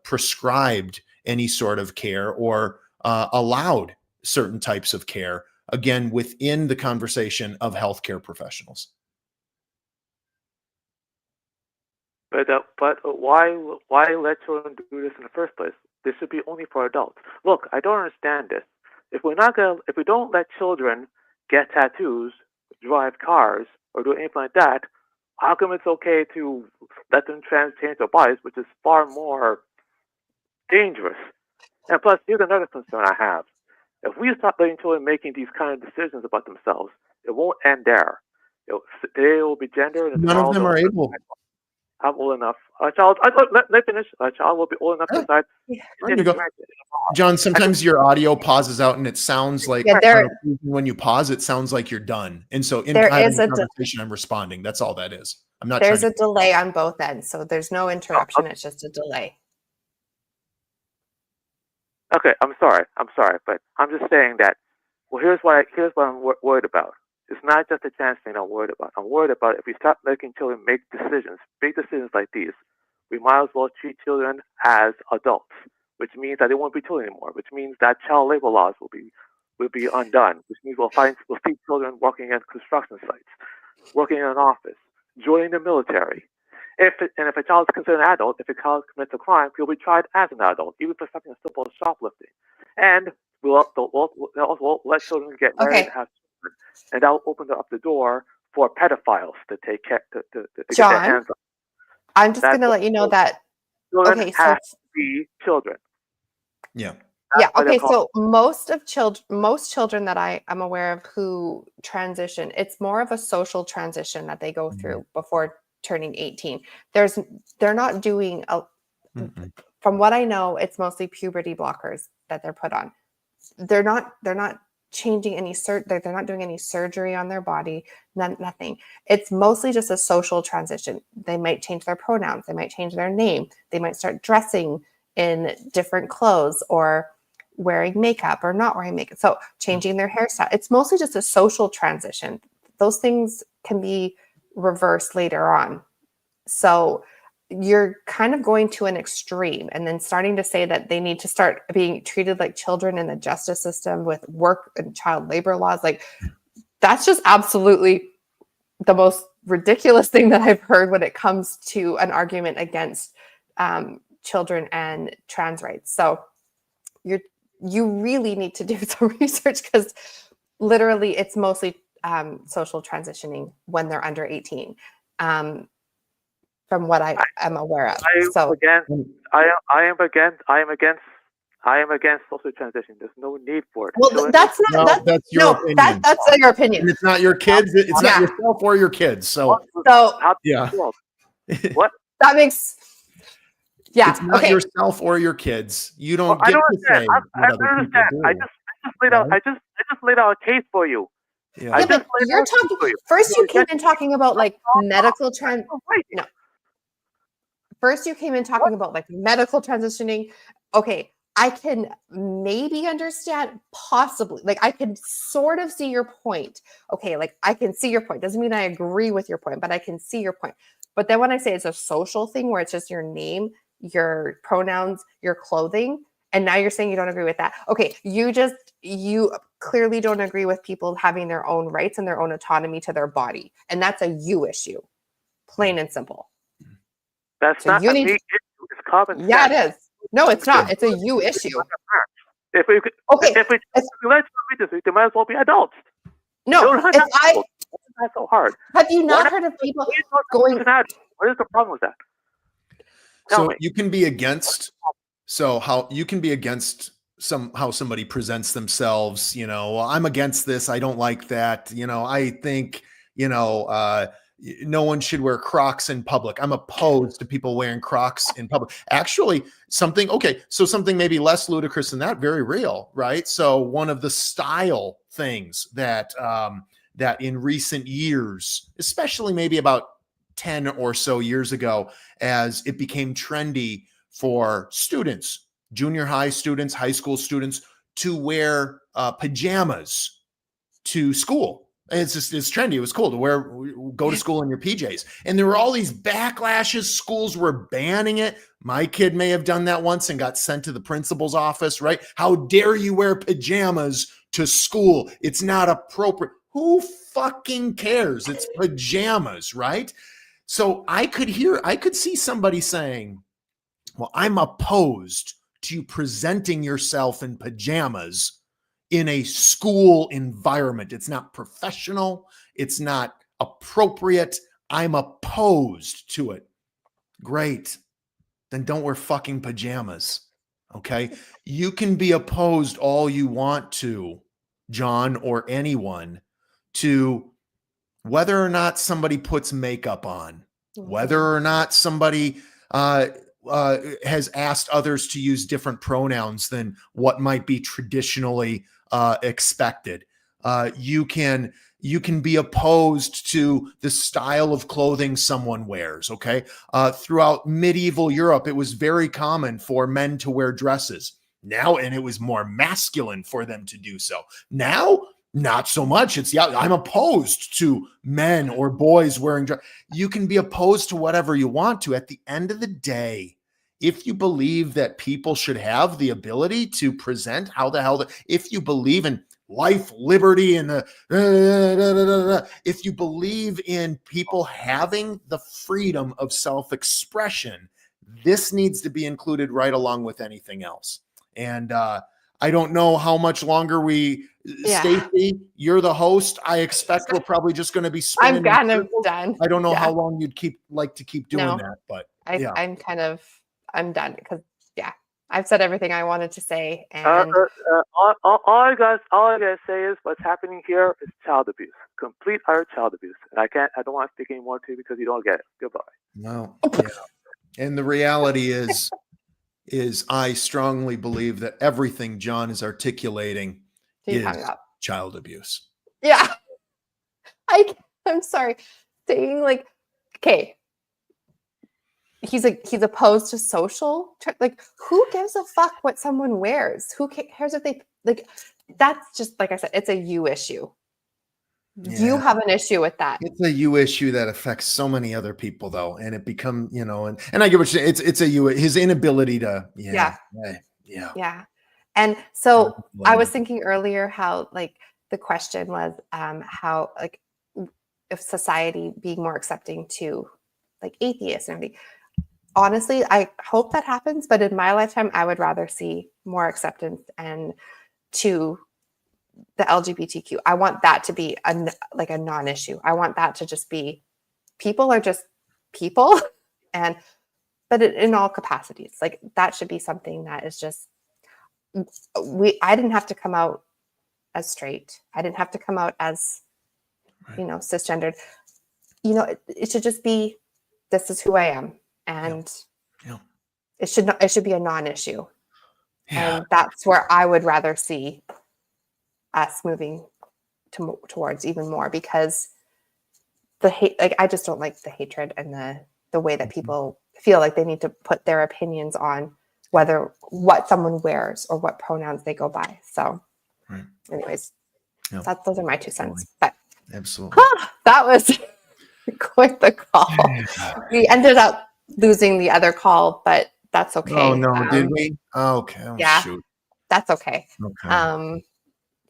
prescribed any sort of care or allowed certain types of care, again, within the conversation of healthcare professionals. But why let children do this in the first place? This should be only for adults. Look, I don't understand this. If we don't let children get tattoos, drive cars, or do anything like that, how come it's okay to let them change their bodies, which is far more dangerous? And plus, here's another concern I have. If we stop letting children making these kind of decisions about themselves, it won't end there. Today it will be gender, and none of them are able. I'm old enough. A child. Let me finish. A child will be old enough to decide. There you go. John, sometimes your audio pauses out, and it sounds like when you pause, it sounds like you're done. And so in conversation, I'm responding. That's all that is. I'm not. There's a delay on both ends, so there's no interruption. It's just a delay. Okay, I'm sorry, but I'm just saying that. Well, here's what I'm worried about. It's not just a chance thing I'm worried about. I'm worried about if we stop making children make decisions, big decisions like these, we might as well treat children as adults, which means that they won't be children anymore, which means that child labor laws will be undone, which means we'll see children working at construction sites, working in an office, joining the military. If a child is considered an adult, if a child commits a crime, he'll be tried as an adult, even for something as simple as shoplifting. And we'll also let children get married and have children, and that will open up the door for pedophiles to take to get their hands on. I'm just going to let you know that children have to be children. Yeah. Yeah. Okay. So most children that I'm aware of who transition, it's more of a social transition that they go through before turning 18. They're not doing from what I know, it's mostly puberty blockers that they're put on. They're not changing any they're not doing any surgery on their body, nothing. It's mostly just a social transition. They might change their pronouns, they might change their name, they might start dressing in different clothes or wearing makeup or not wearing makeup. So changing their hairstyle. It's mostly just a social transition. Those things can be reversed later on. So you're kind of going to an extreme and then starting to say that they need to start being treated like children in the justice system with work and child labor laws. Like that's just absolutely the most ridiculous thing that I've heard when it comes to an argument against children and trans rights. So you really need to do some research, because literally it's mostly social transitioning when they're under 18, from what I am aware of. I am against social transition. There's no need for it. Well, that's not that's your opinion. That's your opinion. And it's not your kids. It's not yourself or your kids. So yeah. What? That makes it's not yourself or your kids. You don't get to say what other people do. I just laid out a case for you. Yeah. Yeah, but you're talking first. You came in talking about like medical No. First, you came in talking about like medical transitioning. Okay, I can maybe understand, possibly. Like, I can sort of see your point. Okay, like I can see your point. Doesn't mean I agree with your point, but I can see your point. But then when I say it's a social thing where it's just your name, your pronouns, your clothing, and now you're saying you don't agree with that. Okay, you clearly don't agree with people having their own rights and their own autonomy to their body. And that's a you issue. Plain and simple. That's not a me issue. It's common sense. Yeah, it is. No, it's not. It's a you issue. If we let them they might as well be adults. No, if it's not so hard. Have you not heard of people going? What is the problem with that? So you can be against. So how you can be against how somebody presents themselves. You know, well, I'm against this. I don't like that. You know, I think no one should wear Crocs in public. I'm opposed to people wearing Crocs in public. Actually, something maybe less ludicrous than that, very real, right? So one of the style things that in recent years, especially maybe about 10 or so years ago, as it became trendy for students, junior high students, high school students, to wear pajamas to school. It's trendy. It was cool to go to school in your PJs. And there were all these backlashes. Schools were banning it. My kid may have done that once and got sent to the principal's office, right? How dare you wear pajamas to school? It's not appropriate. Who fucking cares? It's pajamas, right? So I could see somebody saying, well, I'm opposed to you presenting yourself in pajamas in a school environment. It's not professional. It's not appropriate. I'm opposed to it. Great. Then don't wear fucking pajamas. Okay. You can be opposed all you want to, John, or anyone, to whether or not somebody puts makeup on, whether or not somebody has asked others to use different pronouns than what might be traditionally expected. You can be opposed to the style of clothing someone wears. Okay. Throughout medieval Europe, it was very common for men to wear dresses now, and it was more masculine for them to do so. Now, not so much. I'm opposed to men or boys wearing dress. You can be opposed to whatever you want to. At the end of the day, if you believe that people should have the ability to present if you believe in life, liberty, and if you believe in people having the freedom of self-expression, this needs to be included right along with anything else. And I don't know how much longer Stacey, you're the host. I expect we're probably just going to be spinning. I'm kind of done. I don't know how long you'd keep doing that, but I'm done because I've said everything I wanted to say. And all I gotta say is what's happening here is child abuse, complete utter child abuse. And I don't want to speak anymore to you because you don't get it. Goodbye. No. Yeah. And the reality is I strongly believe that everything John is articulating is child abuse. Yeah. I'm sorry. Saying like, okay, he's opposed to social, like, who gives a fuck what someone wears? Who cares if they, like, that's just, like I said, it's a you issue. Yeah. You have an issue with that. It's a you issue that affects so many other people, though, and it become, and I get what you're saying. It's a you, his inability to, yeah. And so I was thinking earlier how, like, the question was how, like, if society being more accepting to like atheists and everything. Honestly, I hope that happens, but in my lifetime, I would rather see more acceptance and to the LGBTQ. I want that to be a non-issue. I want that to just be, people are just people, but in all capacities, like that should be something that is just, I didn't have to come out as straight. I didn't have to come out as, cisgendered. It should just be, this is who I am. And it should be a non-issue. Yeah. And that's where I would rather see us moving towards even more, because the hate, like, I just don't like the hatred and the way that people feel like they need to put their opinions on what someone wears or what pronouns they go by. So anyways, those are my 2 cents. But absolutely, that was quite the call. We ended up losing the other call, but that's okay. Oh no, did we? Okay. Oh, yeah, shoot. That's okay.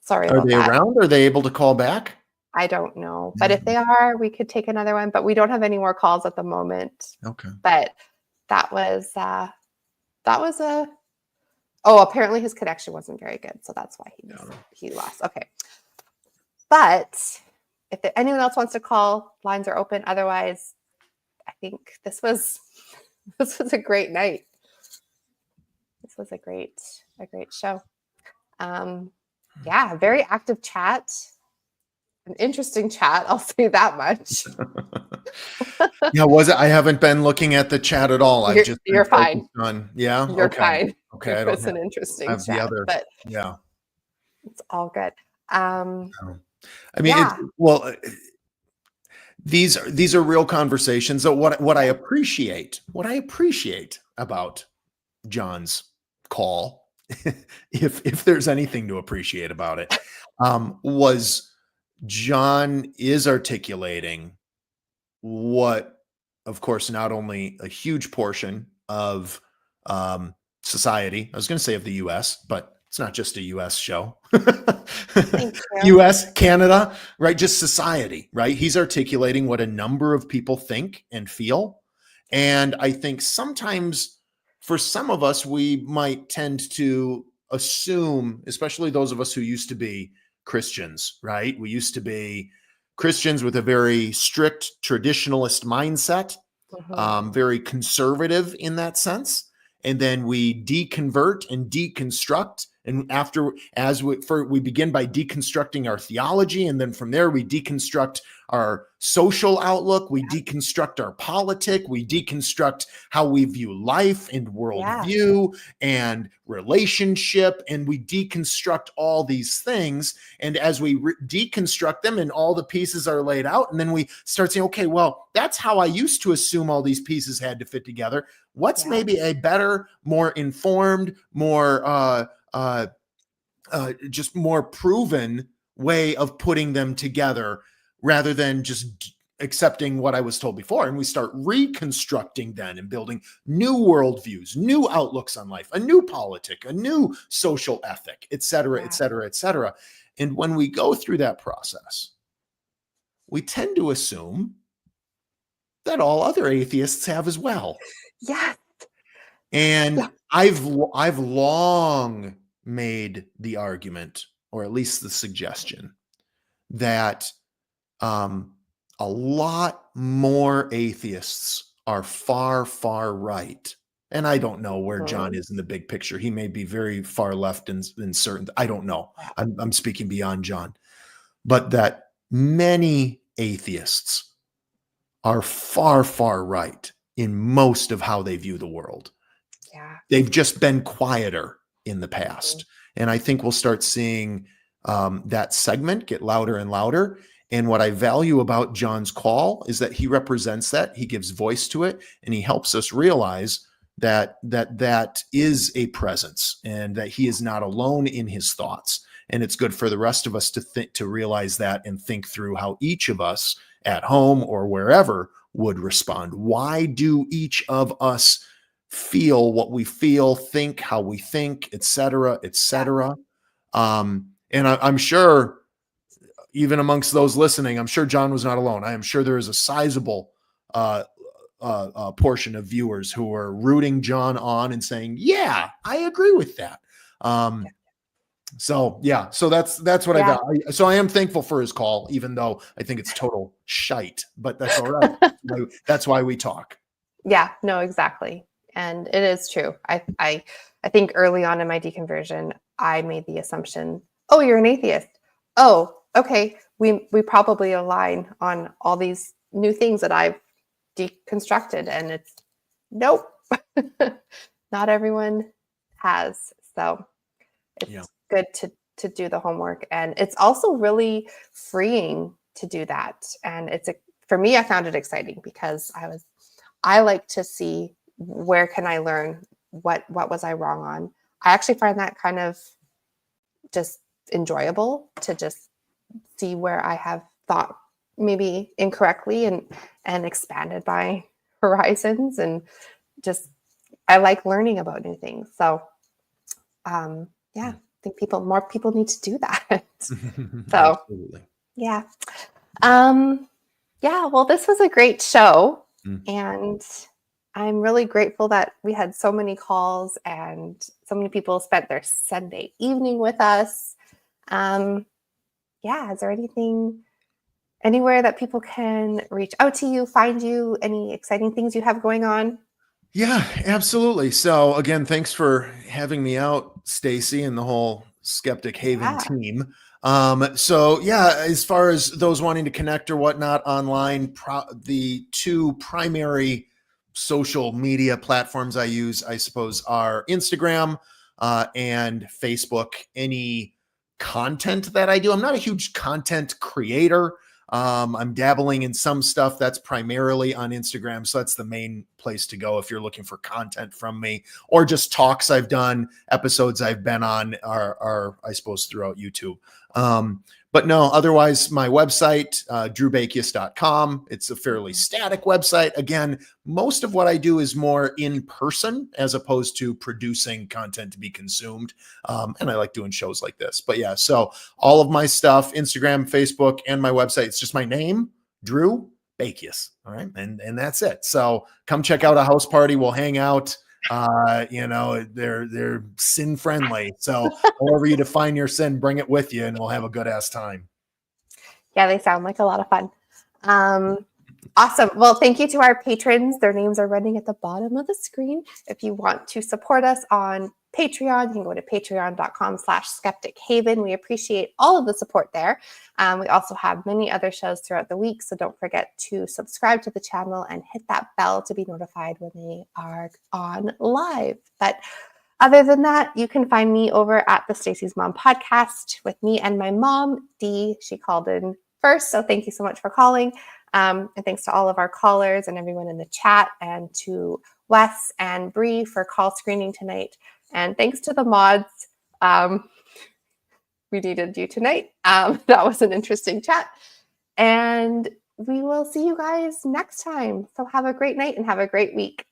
Sorry Are about they that. around? Are they able to call back? I don't know, but if they are, we could take another one, but we don't have any more calls at the moment. Okay. But that was apparently his connection wasn't very good, so that's why he lost. Okay. But if anyone else wants to call, lines are open. Otherwise, I think this was a great night. This was a great show. Very active chat. An interesting chat, I'll say that much. Was it? I haven't been looking at the chat at all. You're fine. You're fine. Okay. It was an interesting chat, but it's all good. I mean, these are real conversations. So what I appreciate about John's call, if there's anything to appreciate about it, was John is articulating what, of course, not only a huge portion of society, I was going to say of the U.S., but it's not just a U.S. show. U.S., Canada, right? Just society, right? He's articulating what a number of people think and feel. And I think sometimes for some of us, we might tend to assume, especially those of us who used to be Christians, right? We used to be Christians with a very strict traditionalist mindset, very conservative in that sense. And then we deconvert and deconstruct. And we begin by deconstructing our theology. And then from there, we deconstruct our social outlook. We deconstruct our politic. We deconstruct how we view life and worldview and relationship. And we deconstruct all these things. And as we deconstruct them and all the pieces are laid out, and then we start saying, okay, well, that's how I used to assume all these pieces had to fit together. What's maybe a better, more informed, more just more proven way of putting them together rather than just accepting what I was told before? And we start reconstructing then and building new worldviews, new outlooks on life, a new politic, a new social ethic, et cetera, et cetera, et cetera. And when we go through that process, we tend to assume that all other atheists have as well. Yes. And I've long made the argument, or at least the suggestion, that a lot more atheists are far, far right. And I don't know where John is in the big picture. He may be very far left in certain, I don't know. I'm speaking beyond John. But that many atheists are far, far right in most of how they view the world. Yeah. They've just been quieter in the past. And I think we'll start seeing that segment get louder and louder. And what I value about John's call is that he represents that, he gives voice to it, and he helps us realize that is a presence and that he is not alone in his thoughts. And it's good for the rest of us to realize that and think through how each of us at home or wherever would respond. Why do each of us feel what we feel, think how we think, et cetera, et cetera? And I'm sure even amongst those listening, I'm sure John was not alone. I am sure there is a sizable portion of viewers who are rooting John on and saying, yeah, I agree with that. So that's what I got. So I am thankful for his call, even though I think it's total shite, but that's all right. That's why we talk. Yeah, no, exactly. And it is true. I think early on in my deconversion, I made the assumption, oh, you're an atheist. Oh, okay. We probably align on all these new things that I've deconstructed, and it's nope. Not everyone has. So it's good to do the homework, and it's also really freeing to do that. And for me, I found it exciting because I like to see where can I learn, what was I wrong on. I actually find that kind of just enjoyable to just see where I have thought maybe incorrectly and expanded my horizons, and just I like learning about new things. So I think more people need to do that. So Absolutely. yeah. Well, this was a great show, and I'm really grateful that we had so many calls and so many people spent their Sunday evening with us. Is there anywhere that people can reach out to you, find you, any exciting things you have going on? Yeah, absolutely. So again, thanks for having me out, Stacy, and the whole Skeptic Haven team. As far as those wanting to connect or whatnot online, the two primary social media platforms I use, I suppose, are Instagram and Facebook. Any content that I do, I'm not a huge content creator. I'm dabbling in some stuff that's primarily on Instagram. So that's the main place to go if you're looking for content from me, or just talks I've done, episodes I've been on are I suppose, throughout YouTube. But no, otherwise my website, drewbekius.com. It's a fairly static website. Again, most of what I do is more in person as opposed to producing content to be consumed. And I like doing shows like this, but yeah, so all of my stuff, Instagram, Facebook, and my website, it's just my name, Drew Bekius. All right. And that's it. So come check out a house party. We'll hang out. They're sin friendly. So however you define your sin, bring it with you and we'll have a good ass time. Yeah, they sound like a lot of fun. Awesome. Well, thank you to our patrons. Their names are running at the bottom of the screen. If you want to support us on Patreon, you can go to patreon.com/Skeptic Haven. We appreciate all of the support there. We also have many other shows throughout the week, so don't forget to subscribe to the channel and hit that bell to be notified when they are on live. But other than that, you can find me over at the Stacy's Mom podcast with me and my mom, Dee. She called in first, so thank you so much for calling. And thanks to all of our callers and everyone in the chat, and to Wes and Bree for call screening tonight. And thanks to the mods. We needed you tonight. That was an interesting chat. And we will see you guys next time. So have a great night and have a great week.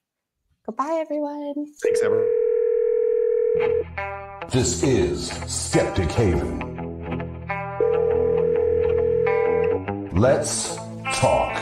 Goodbye, everyone. Thanks, everyone. This is Skeptic Haven. Let's talk.